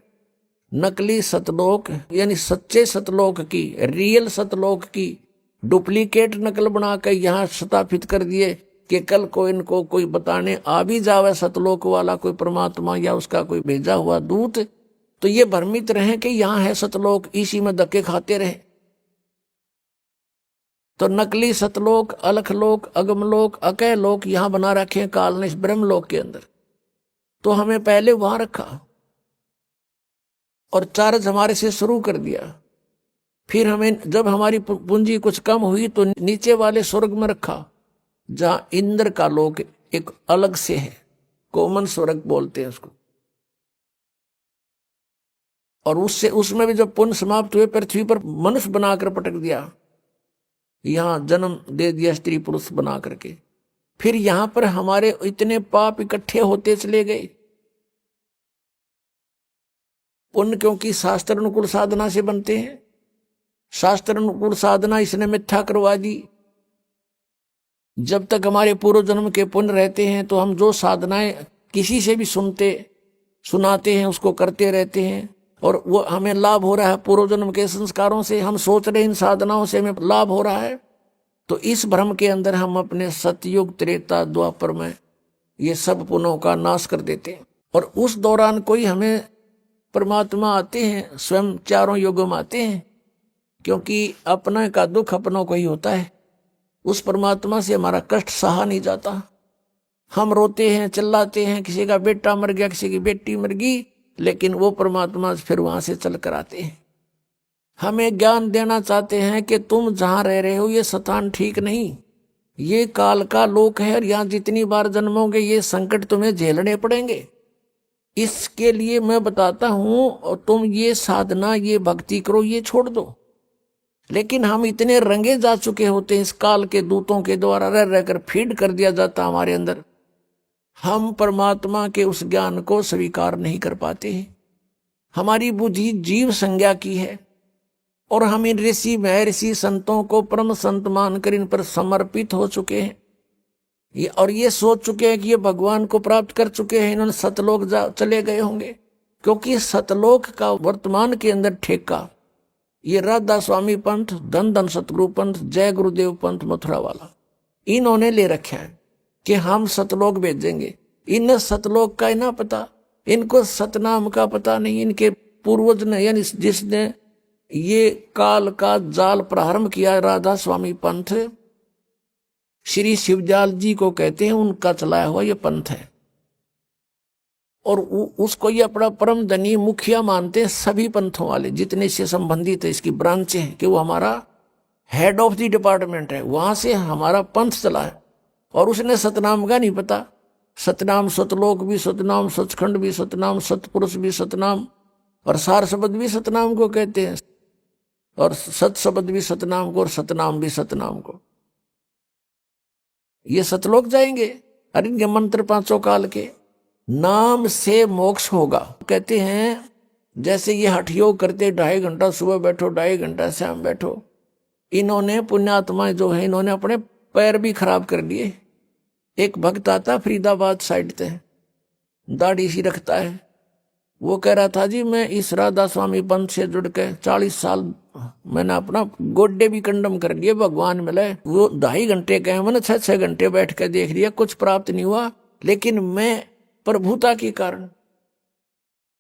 नकली सतलोक, यानी सच्चे सतलोक की, रियल सतलोक की डुप्लीकेट नकल बनाकर यहां स्थापित कर दिए कि कल को इनको कोई बताने आ भी जावे सतलोक वाला, कोई परमात्मा या उसका कोई भेजा हुआ दूत, तो ये भ्रमित रहे कि यहां है सतलोक, इसी में धक्के खाते रहे। तो नकली सतलोक, अलखलोक, अगमलोक, अकय लोक यहां बना रखे हैं काल ने इस ब्रह्मलोक के अंदर। तो हमें पहले वहां रखा और चार्ज हमारे से शुरू कर दिया। फिर हमें जब हमारी पूंजी कुछ कम हुई तो नीचे वाले स्वर्ग में रखा, जहां इंद्र का लोक एक अलग से है, कॉमन स्वर्ग बोलते हैं उसको। और उससे उसमें भी जब पुण्य समाप्त हुए पृथ्वी पर मनुष्य बनाकर पटक दिया, यहां जन्म दे दिया स्त्री पुरुष बना करके। फिर यहां पर हमारे इतने पाप इकट्ठे होते चले गए। पुण्य क्योंकि शास्त्र अनुकूल साधना से बनते हैं, शास्त्र अनुकूल साधना इसने मिथ्या करवा दी। जब तक हमारे पूर्व जन्म के पुण्य रहते हैं तो हम जो साधनाएं किसी से भी सुनाते हैं उसको करते रहते हैं, और वो हमें लाभ हो रहा है पूर्व जन्म के संस्कारों से। हम सोच रहे इन साधनाओं से हमें लाभ हो रहा है, तो इस भ्रम के अंदर हम अपने सतयुग, त्रेता, द्वापर में ये सब पुण्यों का नाश कर देते हैं। और उस दौरान कोई हमें परमात्मा आते हैं, स्वयं चारों युगों में आते हैं, क्योंकि अपने का दुख अपनों को ही होता है। उस परमात्मा से हमारा कष्ट सहा नहीं जाता। हम रोते हैं, चिल्लाते हैं, किसी का बेटा मर गया, किसी की बेटी मर गई, लेकिन वो परमात्मा फिर वहां से चल कर आते हैं। हमें ज्ञान देना चाहते हैं कि तुम जहां रह रहे हो ये स्थान ठीक नहीं, ये काल का लोक है, और यहां जितनी बार जन्मोगे ये संकट तुम्हें झेलने पड़ेंगे। इसके लिए मैं बताता हूं, और तुम ये साधना, ये भक्ति करो, ये छोड़ दो। लेकिन हम इतने रंगे जा चुके होते हैं, इस काल के दूतों के द्वारा रह रहकर फीड कर दिया जाता हमारे अंदर, हम परमात्मा के उस ज्ञान को स्वीकार नहीं कर पाते हैं। हमारी बुद्धि जीव संज्ञा की है, और हम इन ऋषि महर्षि संतों को परम संत मानकर इन पर समर्पित हो चुके हैं, और ये सोच चुके हैं कि ये भगवान को प्राप्त कर चुके हैं, इन्होंने सतलोक चले गए होंगे। क्योंकि सतलोक का वर्तमान के अंदर ठेका ये राधा स्वामी पंथ, धन धन सतगुरु पंथ, जय गुरुदेव पंथ मथुरा वाला, इन्होंने ले रखा है कि हम सतलोक भेजेंगे। इन सतलोक का ना पता, इनको सतनाम का पता नहीं। इनके पूर्वज ने, यानी जिसने ये काल का जाल प्रारंभ किया, राधा स्वामी पंथ, श्री शिवजाल जी को कहते हैं, उनका चलाया हुआ ये पंथ है। और उसको ये अपना परम धनी मुखिया मानते हैं सभी पंथों वाले, जितने इससे संबंधित है, इसकी ब्रांचें हैं, कि वो हमारा हेड ऑफ द डिपार्टमेंट है, वहां से हमारा पंथ चला है। और उसने सतनाम का नहीं पता। सतनाम सतलोक भी सतनाम, सचखंड भी सतनाम, सतपुरुष भी सतनाम, और सार शब्द भी सतनाम को कहते हैं, और सत शब्द भी सतनाम को, और सतनाम भी सतनाम को। ये सतलोक जाएंगे। अरे इनके मंत्र पांचों काल के, नाम से मोक्ष होगा। कहते हैं जैसे ये हठ योग करते, 2.5 घंटा सुबह बैठो, 2.5 घंटा शाम बैठो। इन्होंने पुण्यात्माएं जो है, इन्होंने अपने पैर भी खराब कर लिए। एक भक्त आता फरीदाबाद साइड से, दाढ़ी सी रखता है, वो कह रहा था जी मैं इस राधा स्वामी पंथ से जुड़ के 40 साल मैंने अपना गोड्डे भी कंडम कर लिए, भगवान मिले। वो 2.5 घंटे गए, मैंने 6 घंटे बैठ कर देख लिया, कुछ प्राप्त नहीं हुआ, लेकिन मैं प्रभुता के कारण।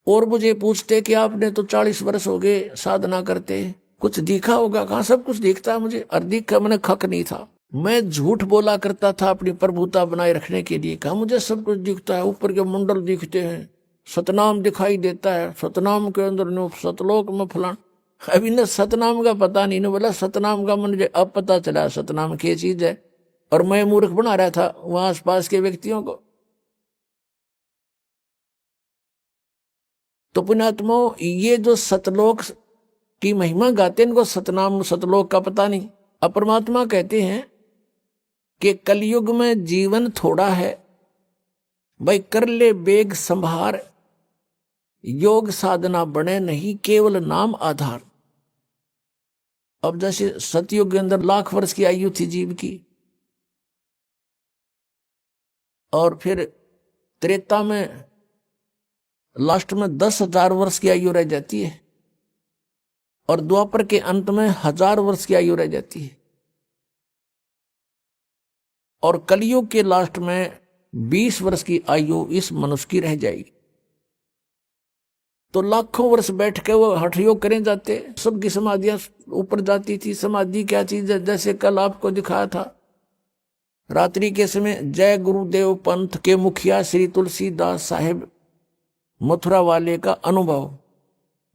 और मुझे पूछते कि आपने तो 40 वर्ष हो गए साधना करते, कुछ दिखा होगा? कहाँ सब कुछ दिखता है मुझे। और दिखा मैंने खक नहीं था, मैं झूठ बोला करता था अपनी प्रभुता बनाए रखने के लिए। कहा मुझे सब कुछ दिखता है, ऊपर के मंडल दिखते हैं, सतनाम दिखाई देता है, सतनाम के अंदर नो सतलोक में फलान। अभी न सतनाम का पता नहीं, ने बोला सतनाम का मुझे अब पता चला सतनाम क्या चीज है। और मैं मूर्ख बना रहा था वहां आसपास के व्यक्तियों को। तो पुण्यात्माओं, ये जो सतलोक की महिमा गाते हैं, इनको सतनाम सतलोक का पता नहीं। अब परमात्मा कहते हैं कि कलयुग में जीवन थोड़ा है, भाई कर ले बेग संभार, योग साधना बने नहीं केवल नाम आधार। अब जैसे सतयुग के अंदर 1,00,000 वर्ष की आयु थी जीव की, और फिर त्रेता में लास्ट में 10,000 वर्ष की आयु रह जाती है, और द्वापर के अंत में 1,000 वर्ष की आयु रह जाती है, और कलयुग के लास्ट में 20 वर्ष की आयु इस मनुष्य की रह जाएगी। तो लाखों वर्ष बैठ के वो हठ योग करें जाते, सबकी समाधियां ऊपर जाती थी। समाधि क्या चीज है? जैसे कल आपको दिखाया था, रात्रि के समय जय गुरुदेव पंथ के मुखिया श्री तुलसीदास साहेब मथुरा वाले का अनुभव।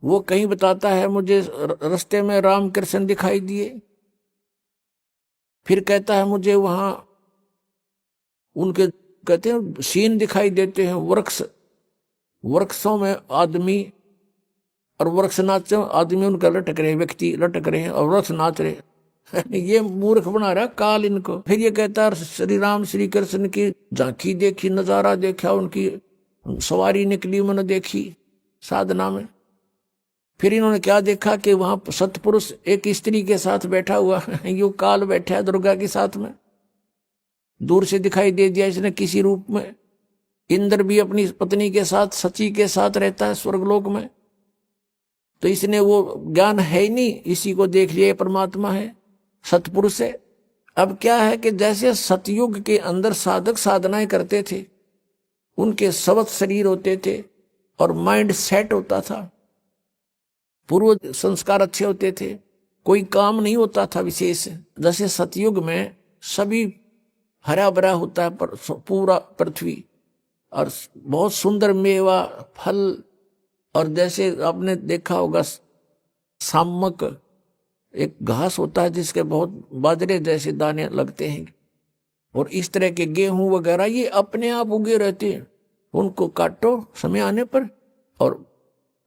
वो कहीं बताता है मुझे रास्ते में रामकृष्ण दिखाई दिए, फिर कहता है मुझे वहां उनके कहते हैं सीन दिखाई देते हैं, वृक्षों में आदमी, और वृक्ष नाच आदमी उनका लटक रहे, व्यक्ति लटक रहे हैं और वृक्ष नाच रहे। ये मूर्ख बना रहा काल इनको। फिर ये कहता है श्री राम श्री कृष्ण की झांकी देखी, नजारा देखा, उनकी सवारी निकली मैंने देखी साधना में। फिर इन्होंने क्या देखा कि वहां सतपुरुष एक स्त्री के साथ बैठा हुआ है, यू काल बैठा है दुर्गा के साथ में, दूर से दिखाई दे दिया इसने किसी रूप में। इंद्र भी अपनी पत्नी के साथ सची के साथ रहता है स्वर्गलोक में, तो इसने वो ज्ञान है ही नहीं, इसी को देख लिया परमात्मा है, सतपुरुष है। अब क्या है कि जैसे सतयुग के अंदर साधक साधनाएं करते थे, उनके सबत शरीर होते थे और माइंड सेट होता था, पूर्व संस्कार अच्छे होते थे, कोई काम नहीं होता था विशेष। जैसे सतयुग में सभी हरा भरा होता है पर पूरा पृथ्वी, और बहुत सुंदर मेवा फल, और जैसे आपने देखा होगा सामक एक घास होता है जिसके बहुत बाजरे जैसे दाने लगते हैं, और इस तरह के गेहूं वगैरह ये अपने आप उगे रहते हैं। उनको काटो समय आने पर और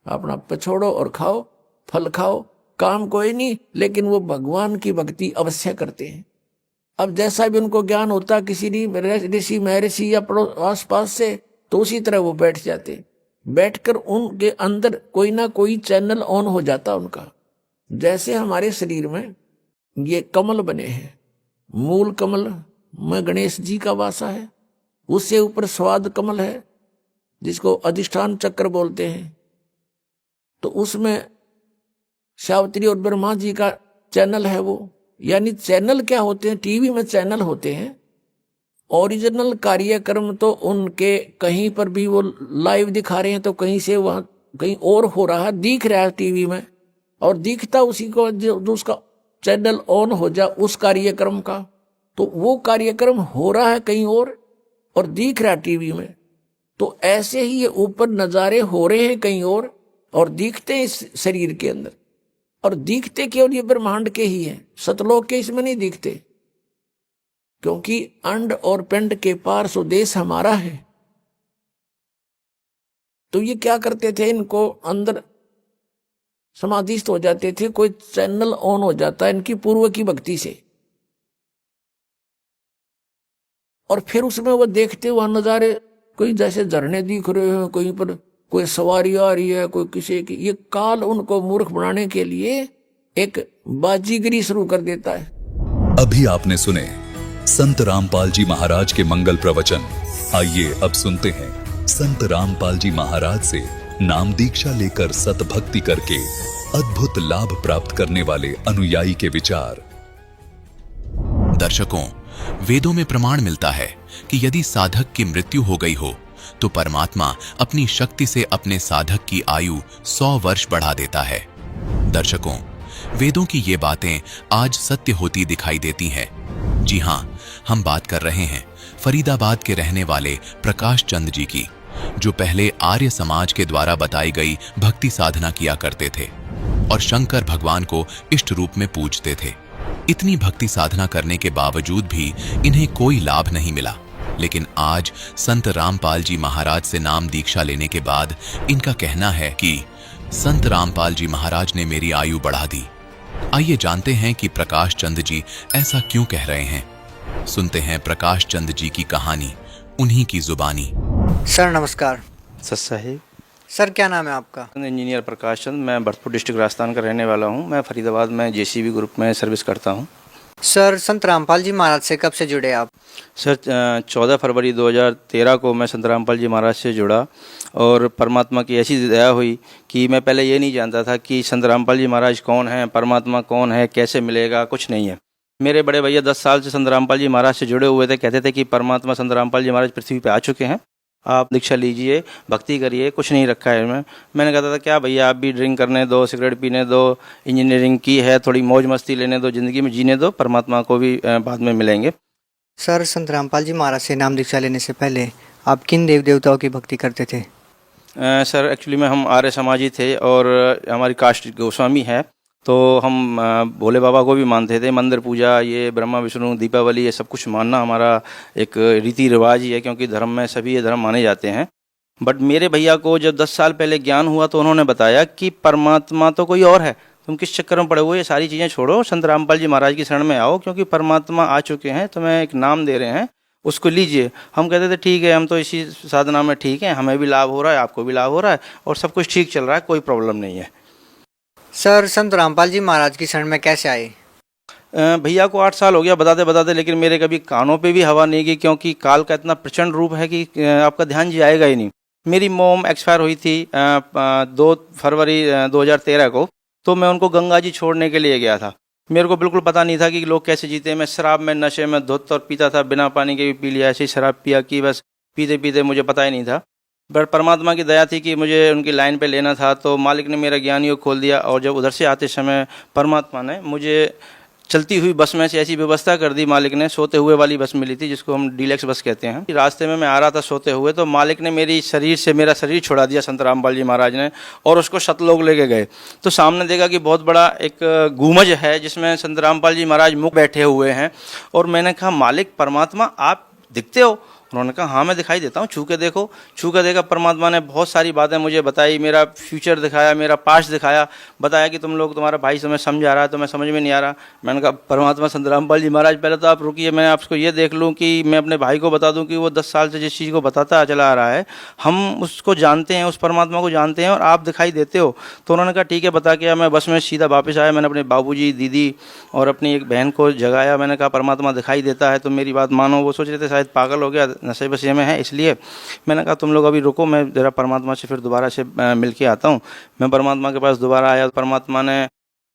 अपना पछोड़ो और खाओ, फल खाओ, काम कोई नहीं, लेकिन वो भगवान की भक्ति अवश्य करते हैं। अब जैसा भी उनको ज्ञान होता किसी ऋषि महर्षि या आस पास से, तो उसी तरह वो बैठ जाते, बैठकर उनके अंदर कोई ना कोई चैनल ऑन हो जाता उनका। जैसे हमारे शरीर में ये कमल बने हैं, मूल कमल में गणेश जी का वासा है, उससे ऊपर स्वाद कमल है जिसको अधिष्ठान चक्र बोलते हैं, तो उसमें सावित्री और ब्रह्मा जी का चैनल है वो। यानी चैनल क्या होते हैं? टीवी में चैनल होते हैं, ओरिजिनल कार्यक्रम तो उनके कहीं पर भी वो लाइव दिखा रहे हैं, तो कहीं से वहां कहीं और हो रहा है, दिख रहा है टीवी में, और दिखता उसी को जो उसका चैनल ऑन हो जा उस कार्यक्रम का, तो वो कार्यक्रम हो रहा है कहीं और दिख रहा है टीवी में। तो ऐसे ही ये ऊपर नजारे हो रहे हैं कहीं और दिखते हैं इस शरीर के अंदर, और दिखते केवल ये ब्रह्मांड के ही हैं, सतलोक के इसमें नहीं दिखते, क्योंकि अंड और पिंड के पार स्वदेश हमारा है। तो ये क्या करते थे, इनको अंदर समाधिस्थ हो जाते थे, कोई चैनल ऑन हो जाता है इनकी पूर्व की भक्ति से, और फिर उसमें वो देखते वहां नजारे, कोई जैसे झरने दिख रहे हैं, कहीं पर कोई सवारी आ रही है, कोई किसी की, ये काल उनको मूर्ख बनाने के लिए एक बाजीगरी शुरू कर देता है। अभी आपने सुने संत रामपाल जी महाराज के मंगल प्रवचन। आइए अब सुनते हैं संत रामपाल जी महाराज से नाम दीक्षा लेकर सतभक्ति करके अद्भुत लाभ प्राप्त करने वाले अनुयायी के विचार। दर्शकों, वेदों में प्रमाण मिलता है कि यदि साधक की मृत्यु हो गई हो तो परमात्मा अपनी शक्ति से अपने साधक की आयु 100 वर्ष बढ़ा देता है। दर्शकों, वेदों की ये बातें आज सत्य होती दिखाई देती हैं। जी हां, हम बात कर रहे हैं फरीदाबाद के रहने वाले प्रकाश चंद जी की, जो पहले आर्य समाज के द्वारा बताई गई भक्ति साधना किया करते थे और शंकर भगवान को इष्ट रूप में पूजते थे। इतनी भक्ति साधना करने के बावजूद भी इन्हें कोई लाभ नहीं मिला, लेकिन आज संत रामपाल जी महाराज से नाम दीक्षा लेने के बाद इनका कहना है कि संत रामपाल जी महाराज ने मेरी आयु बढ़ा दी। आइए जानते हैं कि प्रकाश चंद जी ऐसा क्यों कह रहे हैं। सुनते हैं प्रकाश चंद जी की कहानी, उन्हीं की जुबानी। सर नमस्कार। सत साहिब। सर क्या नाम है आपका? इंजीनियर प्रकाश चंद, मैं भरतपुर डिस्ट्रिक्ट राजस्थान का रहने वाला हूँ। मैं फरीदाबाद में जेसीबी ग्रुप में सर्विस करता हूँ। सर संत रामपाल जी महाराज से कब से जुड़े आप? सर 14 फरवरी 2013 को मैं संत रामपाल जी महाराज से जुड़ा और परमात्मा की ऐसी दया हुई कि मैं पहले ये नहीं जानता था कि संत रामपाल जी महाराज कौन है, परमात्मा कौन है, कैसे मिलेगा, कुछ नहीं है। मेरे बड़े भैया 10 साल से संत रामपाल जी महाराज से जुड़े हुए थे, कहते थे कि परमात्मा संत रामपाल जी महाराज पृथ्वी पे आ चुके हैं, आप दीक्षा लीजिए, भक्ति करिए, कुछ नहीं रखा है इनमें। मैंने कहता था क्या भैया, आप भी ड्रिंक करने दो, सिगरेट पीने दो, इंजीनियरिंग की है, थोड़ी मौज मस्ती लेने दो, ज़िंदगी में जीने दो, परमात्मा को भी बाद में मिलेंगे। सर संत रामपाल जी महाराज से नाम दीक्षा लेने से पहले आप किन देव देवताओं की भक्ति करते थे? सर एक्चुअली में हम आर्य समाजी थे और हमारी कास्ट गोस्वामी है, तो हम भोले बाबा को भी मानते थे। मंदिर पूजा, ये ब्रह्मा विष्णु दीपावली, ये सब कुछ मानना हमारा एक रीति रिवाज ही है, क्योंकि धर्म में सभी ये धर्म माने जाते हैं। बट मेरे भैया को जब 10 साल पहले ज्ञान हुआ तो उन्होंने बताया कि परमात्मा तो कोई और है, तुम किस चक्कर में पड़े हुए, ये सारी चीज़ें छोड़ो, संत रामपाल जी महाराज की शरण में आओ, क्योंकि परमात्मा आ चुके हैं, तुम्हें एक नाम दे रहे हैं, उसको लीजिए। हम कहते थे ठीक है, हम तो इसी साधना में ठीक हैं, हमें भी लाभ हो रहा है, आपको भी लाभ हो रहा है और सब कुछ ठीक चल रहा है, कोई प्रॉब्लम नहीं है। सर संत रामपाल जी महाराज की शरण में कैसे आए? भैया को 8 साल हो गया बताते बताते, लेकिन मेरे कभी कानों पे भी हवा नहीं गई, क्योंकि काल का इतना प्रचंड रूप है कि आपका ध्यान जाएगा ही नहीं। मेरी मॉम एक्सपायर हुई थी 2 फरवरी 2013 को, तो मैं उनको गंगा जी छोड़ने के लिए गया था। मेरे को बिल्कुल पता नहीं था कि लोग कैसे जीते हैं। मैं शराब में, नशे में धुत और पीता था, बिना पानी के भी पी लिया, ऐसे ही शराब पिया कि बस पीते पीते मुझे पता ही नहीं था। बट परमात्मा की दया थी कि मुझे उनकी लाइन पे लेना था, तो मालिक ने मेरा ज्ञान योग खोल दिया। और जब उधर से आते समय परमात्मा ने मुझे चलती हुई बस में से ऐसी व्यवस्था कर दी, मालिक ने सोते हुए वाली बस मिली थी, जिसको हम डीलक्स बस कहते हैं। रास्ते में मैं आ रहा था सोते हुए, तो मालिक ने मेरी शरीर से मेरा शरीर छुड़ा दिया संत रामपाल जी महाराज ने, और उसको सतलोक लेके गए। तो सामने देखा कि बहुत बड़ा एक गुमज है, जिसमें संत रामपाल जी महाराज मुख बैठे हुए हैं। और मैंने कहा मालिक परमात्मा आप दिखते हो? उन्होंने कहा हाँ मैं दिखाई देता हूँ, छू के देखो। छू के देखा, परमात्मा ने बहुत सारी बातें मुझे बताई, मेरा फ्यूचर दिखाया, मेरा पास्ट दिखाया, बताया कि तुम लोग, तुम्हारा भाई तुम्हें समझा रहा है, तुम्हें समझ में नहीं आ रहा। मैंने कहा परमात्मा संत रामपाल जी महाराज पहले तो आप रुकिए, मैं आपको ये देख लूँ कि मैं अपने भाई को बता दूँ कि वो 10 साल से जिस चीज़ को बताता चला आ रहा है, हम उसको जानते हैं, उस परमात्मा को जानते हैं, और आप दिखाई देते हो। तो उन्होंने कहा ठीक है बता के। मैं बस में सीधा वापस आया, मैंने अपने बाबूजी, दीदी और अपनी एक बहन को जगाया। मैंने कहा परमात्मा दिखाई देता है तो मेरी बात मानो। वो सोच रहे थे शायद पागल हो गया, नशे बसे में है, इसलिए मैंने कहा तुम लोग अभी रुको, मैं जरा परमात्मा से फिर दोबारा से मिल के आता हूँ। मैं परमात्मा के पास दोबारा आया। परमात्मा ने,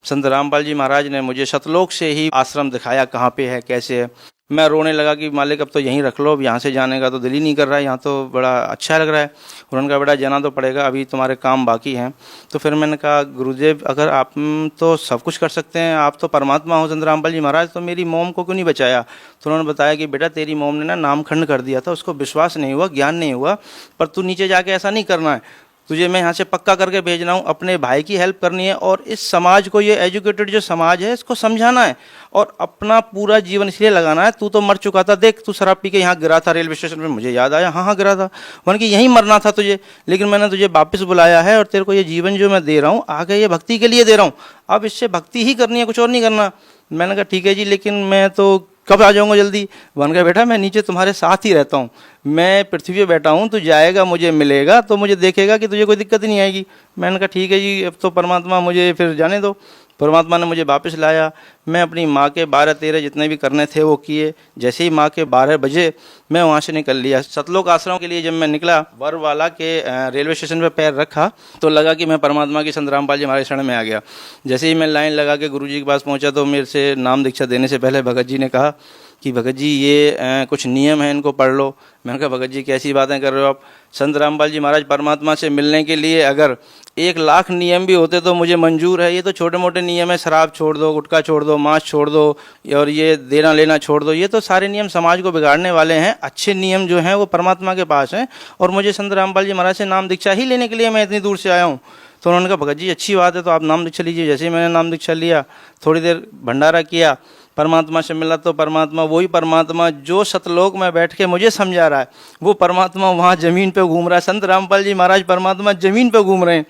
संत रामपाल जी महाराज ने मुझे सतलोक से ही आश्रम दिखाया, कहाँ पे है, कैसे है। मैं रोने लगा कि मालिक अब तो यहीं रख लो, अब यहाँ से जाने का तो दिल ही नहीं कर रहा है, यहाँ तो बड़ा अच्छा लग रहा है। उन्होंने कहा बेटा जाना तो पड़ेगा, अभी तुम्हारे काम बाकी हैं। तो फिर मैंने कहा गुरुदेव अगर आप तो सब कुछ कर सकते हैं, आप तो परमात्मा हो संत रामपाल जी महाराज, तो मेरी मोम को क्यों नहीं बचाया? तो उन्होंने बताया कि बेटा तेरी मोम ने ना नामखंड कर दिया था, उसको विश्वास नहीं हुआ, ज्ञान नहीं हुआ, पर तू नीचे जाके ऐसा नहीं करना है, तुझे मैं यहाँ से पक्का करके भेज रहा हूँ, अपने भाई की हेल्प करनी है और इस समाज को, ये एजुकेटेड जो समाज है, इसको समझाना है और अपना पूरा जीवन इसलिए लगाना है। तू तो मर चुका था, देख तू शराब पी के यहाँ गिरा था रेलवे स्टेशन पे, मुझे याद आया, हाँ गिरा था, वन की यहीं मरना था तुझे, लेकिन मैंने तुझे वापस बुलाया है और तेरे को ये जीवन जो मैं दे रहा हूँ आगे ये भक्ति के लिए दे रहा हूँ, अब इससे भक्ति ही करनी है, कुछ और नहीं करना। मैंने कहा ठीक है जी, लेकिन मैं तो कब आ जाऊँगा जल्दी? वन का बेटा मैं नीचे तुम्हारे साथ ही रहता हूँ, मैं पृथ्वी पे बैठा हूँ, तू जाएगा मुझे मिलेगा तो मुझे देखेगा कि तुझे कोई दिक्कत नहीं आएगी। मैंने कहा ठीक है जी, अब तो परमात्मा मुझे फिर जाने दो। परमात्मा ने मुझे वापस लाया। मैं अपनी माँ के 12-13 जितने भी करने थे वो किए। जैसे ही माँ के 12 बजे मैं वहाँ से निकल लिया। सतलोक आश्रम के लिए जब मैं निकला, बरवाला के रेलवे स्टेशन पर पैर रखा तो लगा कि मैं परमात्मा की संत रामपाल जी महाराज शरण में आ गया। जैसे ही मैं लाइन लगा के गुरुजी के पास पहुँचा तो मेरे से नाम दीक्षा देने से पहले भगत जी ने कहा कि भगत जी ये कुछ नियम है, इनको पढ़ लो। मैंने कहा भगत जी कैसी बातें कर रहे हो आप? संत रामपाल जी महाराज परमात्मा से मिलने के लिए अगर 1,00,000 नियम भी होते तो मुझे मंजूर है। ये तो छोटे मोटे नियम है, शराब छोड़ दो, गुटखा छोड़ दो, मांस छोड़ दो और ये देना लेना छोड़ दो। ये तो सारे नियम समाज को बिगाड़ने वाले हैं। अच्छे नियम जो हैं वो परमात्मा के पास हैं और मुझे संत रामपाल जी महाराज से नाम दीक्षा ही लेने के लिए मैं इतनी दूर से आया हूँ। तो उन्होंने कहा भगत जी अच्छी बात है, तो आप नाम दीक्षा लीजिए। जैसे ही मैंने नाम दीक्षा लिया, थोड़ी देर भंडारा किया, परमात्मा से मिला तो परमात्मा वही परमात्मा जो सतलोक में बैठ के मुझे समझा रहा है, वो परमात्मा वहाँ ज़मीन पे घूम रहा है। संत रामपाल जी महाराज परमात्मा ज़मीन पे घूम रहे हैं।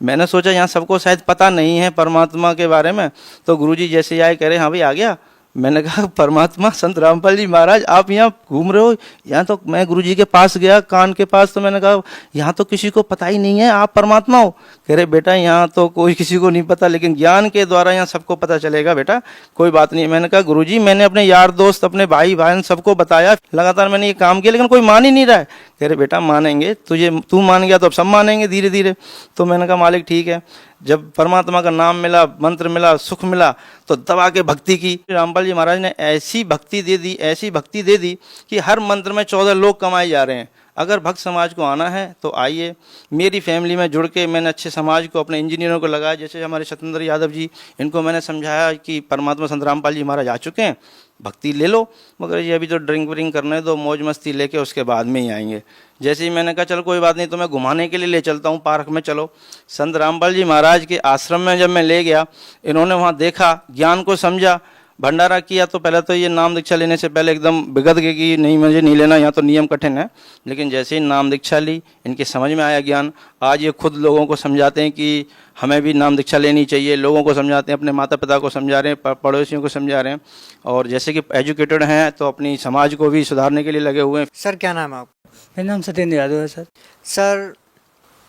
मैंने सोचा यहाँ सबको शायद पता नहीं है परमात्मा के बारे में। तो गुरुजी जैसे आए कह रहे हाँ भाई आ गया। मैंने कहा परमात्मा संत रामपाल जी महाराज आप यहाँ घूम रहे हो? यहाँ तो मैं गुरुजी के पास गया, कान के पास, तो मैंने कहा यहाँ तो किसी को पता ही नहीं है आप परमात्मा हो। कह रहे बेटा यहाँ तो कोई किसी को नहीं पता, लेकिन ज्ञान के द्वारा यहाँ सबको पता चलेगा बेटा, कोई बात नहीं। मैंने कहा गुरुजी मैंने अपने यार दोस्त, अपने भाई बहन सबको बताया, लगातार मैंने ये काम किया, लेकिन कोई मान ही नहीं रहा है। कह रहे बेटा मानेंगे, तू मान गया तो अब सब मानेंगे धीरे धीरे। तो मैंने कहा मालिक ठीक है। जब परमात्मा का नाम मिला, मंत्र मिला, सुख मिला, तो दबा के भक्ति की। रामपाल जी महाराज ने ऐसी भक्ति दे दी, ऐसी भक्ति दे दी कि हर मंत्र में 14 लोग कमाए जा रहे हैं। अगर भक्त समाज को आना है तो आइए। मेरी फैमिली में जुड़ के मैंने अच्छे समाज को, अपने इंजीनियरों को लगाया। जैसे हमारे सत्येंद्र यादव जी, इनको मैंने समझाया कि परमात्मा संत रामपाल जी महाराज आ चुके हैं, भक्ति ले लो, मगर ये अभी तो ड्रिंक व्रिंक करने दो, मौज मस्ती लेके उसके बाद में ही आएंगे। जैसे ही मैंने कहा चल कोई बात नहीं, तो मैं घुमाने के लिए ले चलता हूँ पार्क में, चलो। संत रामपाल जी महाराज के आश्रम में जब मैं ले गया, इन्होंने वहाँ देखा, ज्ञान को समझा, भंडारा किया। तो पहले तो ये नाम दीक्षा लेने से पहले एकदम बिगड़ गए कि नहीं मुझे नहीं लेना, यहाँ तो नियम कठिन है। लेकिन जैसे ही नाम दीक्षा ली, इनके समझ में आया ज्ञान। आज ये खुद लोगों को समझाते हैं कि हमें भी नाम दीक्षा लेनी चाहिए, लोगों को समझाते हैं, अपने माता पिता को समझा रहे हैं, पड़ोसियों को समझा रहे हैं। और जैसे कि एजुकेटेड हैं तो अपनी समाज को भी सुधारने के लिए लगे हुए हैं। सर क्या नाम है आप? मेरा नाम सत्येंद्र यादव है सर। सर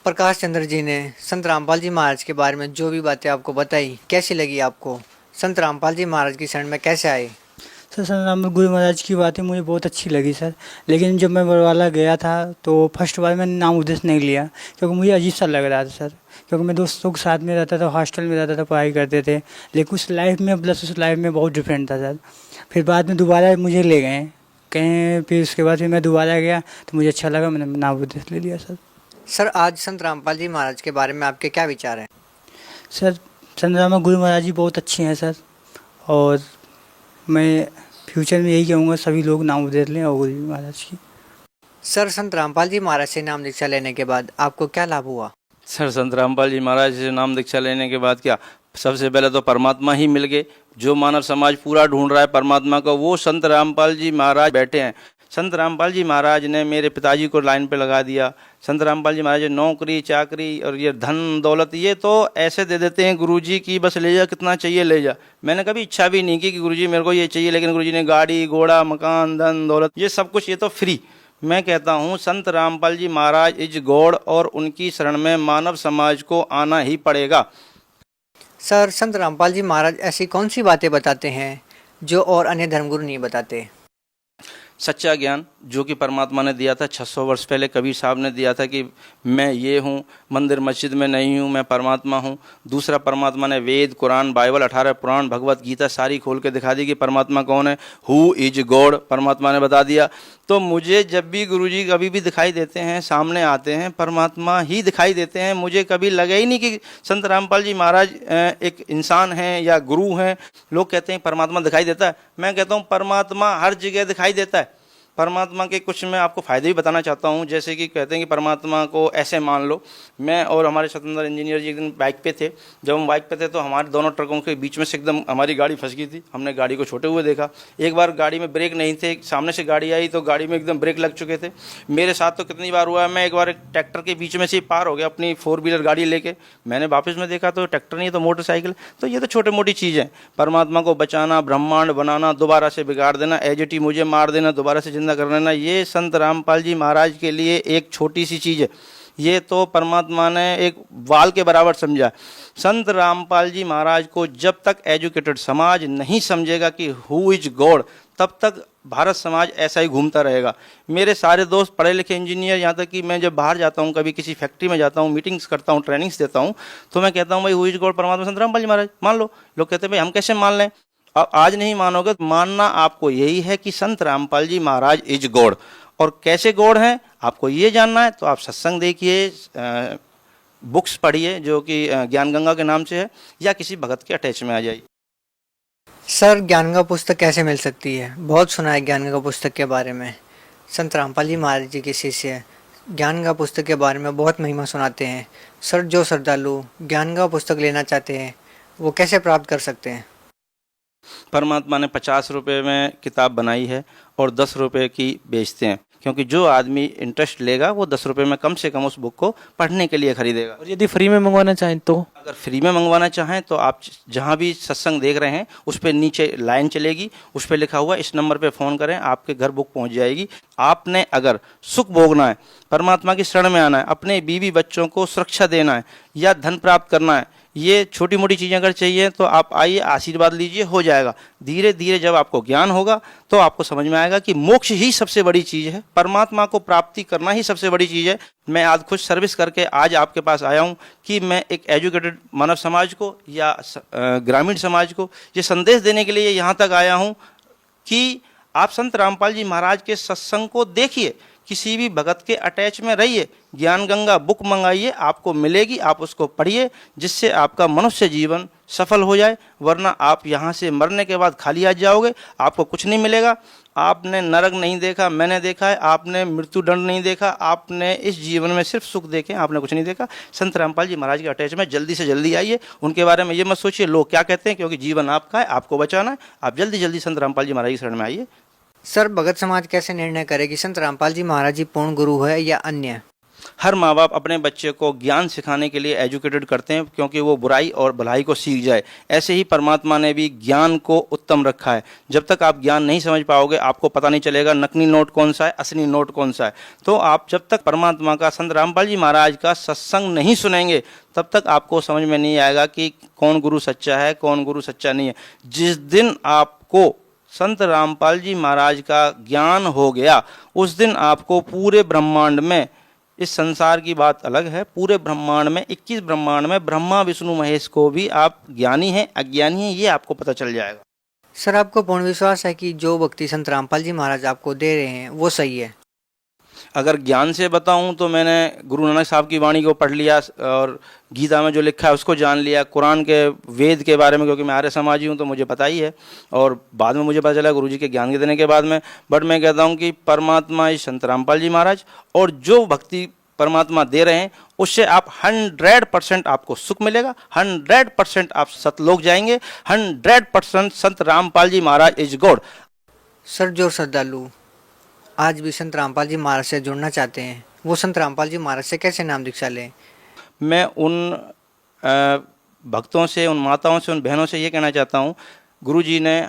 प्रकाश चंद्र जी ने संत रामपाल जी महाराज के बारे में जो भी बातें आपको बताई, कैसी लगी आपको? संत रामपाल जी महाराज की शरण में कैसे आए? सर संत रामपाल गुरु महाराज की बातें मुझे बहुत अच्छी लगी सर। लेकिन जब मैं बरवाला गया था तो फर्स्ट बार मैंने नाम उद्देश्य नहीं लिया, क्योंकि मुझे अजीब सा लग रहा था सर। क्योंकि मैं दोस्तों के साथ में रहता था, हॉस्टल में रहता था, पढ़ाई करते थे, लेकिन उस लाइफ में प्लस उस लाइफ में बहुत डिफरेंट था सर। फिर बाद में दोबारा मुझे ले गए कहीं, फिर उसके बाद फिर मैं दोबारा गया तो मुझे अच्छा लगा, मैंने नाम उद्देश्य ले लिया सर। सर आज संत रामपाल जी महाराज के बारे में आपके क्या विचार हैं? सर संत रामपाल गुरु महाराज जी बहुत अच्छे हैं सर, और मैं फ्यूचर में यही कहूँगा सभी लोग नाम उदेर लें और गुरु जी महाराज की। सर संत रामपाल जी महाराज से नाम दीक्षा लेने के बाद आपको क्या लाभ हुआ? सर संत रामपाल जी महाराज से नाम दीक्षा लेने के बाद क्या, सबसे पहले तो परमात्मा ही मिल गए। जो मानव समाज पूरा ढूंढ रहा है परमात्मा को, वो संत रामपाल जी महाराज बैठे हैं। संत रामपाल जी महाराज ने मेरे पिताजी को लाइन पे लगा दिया। संत रामपाल जी महाराज ने नौकरी चाकरी और ये धन दौलत ये तो ऐसे दे देते हैं गुरुजी की बस ले जा, कितना चाहिए ले जा। मैंने कभी इच्छा भी नहीं की कि गुरुजी मेरे को ये चाहिए, लेकिन गुरुजी ने गाड़ी घोड़ा मकान धन दौलत ये सब कुछ ये तो फ्री। मैं कहता हूँ संत रामपाल जी महाराज इज गॉड, और उनकी शरण में मानव समाज को आना ही पड़ेगा। सर संत रामपाल जी महाराज ऐसी कौन सी बातें बताते हैं जो और अन्य धर्मगुरु नहीं बताते? सच्चा ज्ञान जो कि परमात्मा ने दिया था 600 वर्ष पहले, कबीर साहब ने दिया था कि मैं ये हूँ, मंदिर मस्जिद में नहीं हूँ, मैं परमात्मा हूँ। दूसरा, परमात्मा ने वेद कुरान बाइबल 18 पुराण भगवत गीता सारी खोल के दिखा दी कि परमात्मा कौन है, हु इज गॉड, परमात्मा ने बता दिया। तो मुझे जब भी गुरुजी कभी भी दिखाई देते हैं, सामने आते हैं, परमात्मा ही दिखाई देते हैं। मुझे कभी लगा ही नहीं कि संत रामपाल जी महाराज एक इंसान हैं या गुरु हैं। लोग कहते हैं परमात्मा दिखाई देता है, मैं कहता हूँ परमात्मा हर जगह दिखाई देता है। परमात्मा के कुछ मैं आपको फ़ायदे भी बताना चाहता हूँ। जैसे कि कहते हैं कि परमात्मा को ऐसे मान लो, मैं और हमारे सत्येंद्र इंजीनियर जी एक दिन बाइक पे थे। जब हम बाइक पे थे तो हमारे दोनों ट्रकों के बीच में से एकदम हमारी गाड़ी फंस गई थी। हमने गाड़ी को छोटे हुए देखा। एक बार गाड़ी में ब्रेक नहीं थे, सामने से गाड़ी आई तो गाड़ी में एकदम ब्रेक लग चुके थे। मेरे साथ तो कितनी बार हुआ है, मैं एक बार एक ट्रैक्टर के बीच में से पार हो गया अपनी 4 व्हीलर गाड़ी लेके। मैंने वापस में देखा तो ट्रैक्टर नहीं तो मोटरसाइकिल। तो ये तो छोटी मोटी चीज़ है। परमात्मा को बचाना, ब्रह्मांड बनाना, दोबारा से बिगाड़ देना, एजिटी मुझे मार देना, दोबारा से जिंदा कर लेना, ये संत रामपाल जी महाराज के लिए एक छोटी सी चीज़ है। ये तो परमात्मा ने एक वाल के बराबर समझा। संत रामपाल जी महाराज को जब तक एजुकेटेड समाज नहीं समझेगा कि हु इज गॉड, तब तक भारत समाज ऐसा ही घूमता रहेगा। मेरे सारे दोस्त पढ़े लिखे इंजीनियर, यहाँ तक कि मैं जब बाहर जाता हूँ, कभी किसी फैक्ट्री में जाता हूँ, मीटिंग्स करता हूँ, ट्रेनिंग्स देता हूँ, तो मैं कहता हूँ भाई हु इज गॉड, परमात्मा संत रामपाल जी महाराज मान लो। लोग कहते हैं भाई हम कैसे मान लें। अब आज नहीं मानोगे तो मानना आपको यही है कि संत रामपाल जी महाराज इज गॉड। और कैसे गॉड हैं आपको ये जानना है तो आप सत्संग देखिए, बुक्स पढ़िए जो कि ज्ञान गंगा के नाम से है, या किसी भगत के अटैच में आ जाइए। सर ज्ञान गंगा पुस्तक कैसे मिल सकती है? बहुत सुना है ज्ञान गंगा पुस्तक के बारे में। संत रामपाल जी महाराज जी के शिष्य ज्ञान गंगा पुस्तक के बारे में बहुत महिमा सुनाते हैं। सर जो श्रद्धालु ज्ञान गंगा पुस्तक लेना चाहते हैं वो कैसे प्राप्त कर सकते हैं? परमात्मा ने 50 रुपये में किताब बनाई है और 10 रुपये की बेचते हैं, क्योंकि जो आदमी इंटरेस्ट लेगा वो 10 रुपये में कम से कम उस बुक को पढ़ने के लिए खरीदेगा। और यदि फ्री में मंगवाना चाहें तो? अगर फ्री में मंगवाना चाहें तो आप जहां भी सत्संग देख रहे हैं उस पर नीचे लाइन चलेगी, उस पर लिखा हुआ इस नंबर पे फ़ोन करें, आपके घर बुक पहुंच जाएगी। आपने अगर सुख भोगना है, परमात्मा की शरण में आना है, अपने बीवी बच्चों को सुरक्षा देना है या धन प्राप्त करना है, ये छोटी मोटी चीज़ें अगर चाहिए तो आप आइए, आशीर्वाद लीजिए, हो जाएगा। धीरे धीरे जब आपको ज्ञान होगा तो आपको समझ में आएगा कि मोक्ष ही सबसे बड़ी चीज़ है, परमात्मा को प्राप्ति करना ही सबसे बड़ी चीज़ है। मैं आज खुद सर्विस करके आज आपके पास आया हूँ कि मैं एक एजुकेटेड मानव समाज को या ग्रामीण समाज को ये संदेश देने के लिए यहाँ तक आया हूँ कि आप संत रामपाल जी महाराज के सत्संग को देखिए, किसी भी भगत के अटैच में रहिए, ज्ञान गंगा बुक मंगाइए, आपको मिलेगी, आप उसको पढ़िए, जिससे आपका मनुष्य जीवन सफल हो जाए। वरना आप यहाँ से मरने के बाद खाली आ जाओगे, आपको कुछ नहीं मिलेगा। आपने नरक नहीं देखा, मैंने देखा है, आपने मृत्यु दंड नहीं देखा, आपने इस जीवन में सिर्फ सुख देखे, आपने कुछ नहीं देखा। संत रामपाल जी महाराज के अटैच में जल्दी से जल्दी आइए। उनके बारे में ये मत सोचिए लोग क्या कहते हैं, क्योंकि जीवन आपका है, आपको बचाना है। आप जल्दी जल्दी संत रामपाल जी महाराज की शरण में आइए। सर भगत समाज कैसे निर्णय करे कि संत रामपाल जी महाराज जी पूर्ण गुरु है या अन्य? हर माँ बाप अपने बच्चे को ज्ञान सिखाने के लिए एजुकेटेड करते हैं, क्योंकि वो बुराई और भलाई को सीख जाए। ऐसे ही परमात्मा ने भी ज्ञान को उत्तम रखा है। जब तक आप ज्ञान नहीं समझ पाओगे, आपको पता नहीं चलेगा नकली नोट कौन सा है, असली नोट कौन सा है। तो आप जब तक परमात्मा का, संत रामपाल जी महाराज का सत्संग नहीं सुनेंगे, तब तक आपको समझ में नहीं आएगा कि कौन गुरु सच्चा है, कौन गुरु सच्चा नहीं है। जिस दिन आपको संत रामपाल जी महाराज का ज्ञान हो गया, उस दिन आपको पूरे ब्रह्मांड में, इस संसार की बात अलग है, पूरे ब्रह्मांड में 21 ब्रह्मांड में ब्रह्मा विष्णु महेश को भी आप ज्ञानी हैं अज्ञानी हैं ये आपको पता चल जाएगा। सर आपको पूर्ण विश्वास है कि जो भक्ति संत रामपाल जी महाराज आपको दे रहे हैं वो सही है? अगर ज्ञान से बताऊं तो मैंने गुरु नानक साहब की वाणी को पढ़ लिया और गीता में जो लिखा है उसको जान लिया, कुरान के वेद के बारे में, क्योंकि मैं आर्य समाजी हूं तो मुझे पता ही है, और बाद में मुझे पता चला गुरु जी के ज्ञान के देने के बाद में। बट मैं कहता हूं कि परमात्मा इस संत रामपाल जी महाराज और जो भक्ति परमात्मा दे रहे हैं उससे आप 100% आपको सुख मिलेगा, 100% आप सतलोक जाएंगे, 100% संत रामपाल जी महाराज इज गॉड। सर जो श्रद्धालु आज भी संत रामपाल जी महाराज से जुड़ना चाहते हैं वो संत रामपाल जी महाराज से कैसे नाम दीक्षा लें? मैं उन भक्तों से, उन माताओं से, उन बहनों से ये कहना चाहता हूँ, गुरु जी ने,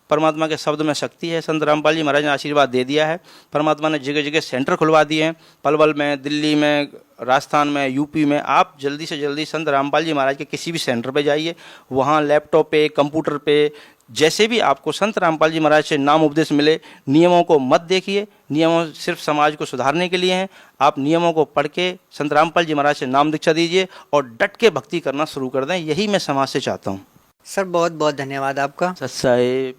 परमात्मा के शब्द में शक्ति है, संत रामपाल जी महाराज ने आशीर्वाद दे दिया है। परमात्मा ने जगह जगह सेंटर खुलवा दिए हैं, पलवल में, दिल्ली में, राजस्थान में, यूपी में। आप जल्दी से जल्दी संत रामपाल जी महाराज के किसी भी सेंटर पे जाइए, वहाँ लैपटॉप पे, कंप्यूटर पे, जैसे भी आपको संत रामपाल जी महाराज से नाम उपदेश मिले, नियमों को मत देखिए, नियमों सिर्फ समाज को सुधारने के लिए हैं। आप नियमों को पढ़ के संत रामपाल जी महाराज से नाम दीक्षा दीजिए और डट के भक्ति करना शुरू कर दें। यही मैं समाज से चाहता हूँ। सर बहुत बहुत धन्यवाद आपका। सत साहिब।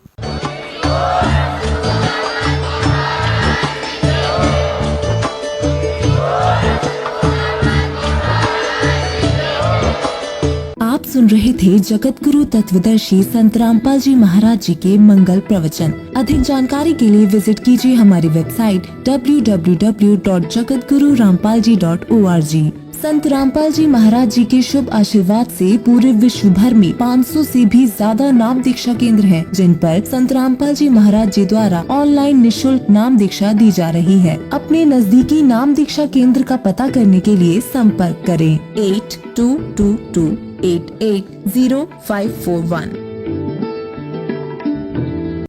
आप सुन रहे थे जगत गुरु तत्वदर्शी संत रामपाल जी महाराज जी के मंगल प्रवचन। अधिक जानकारी के लिए विजिट कीजिए हमारी वेबसाइट www.jagatgururampalji.org। संत रामपाल जी महाराज जी के शुभ आशीर्वाद से पूरे विश्व भर में 500 से भी ज्यादा नाम दीक्षा केंद्र हैं, जिन पर संत रामपाल जी महाराज जी द्वारा ऑनलाइन निःशुल्क नाम दीक्षा दी जा रही है। अपने नजदीकी नाम दीक्षा केंद्र का पता करने के लिए संपर्क करें 8222880541।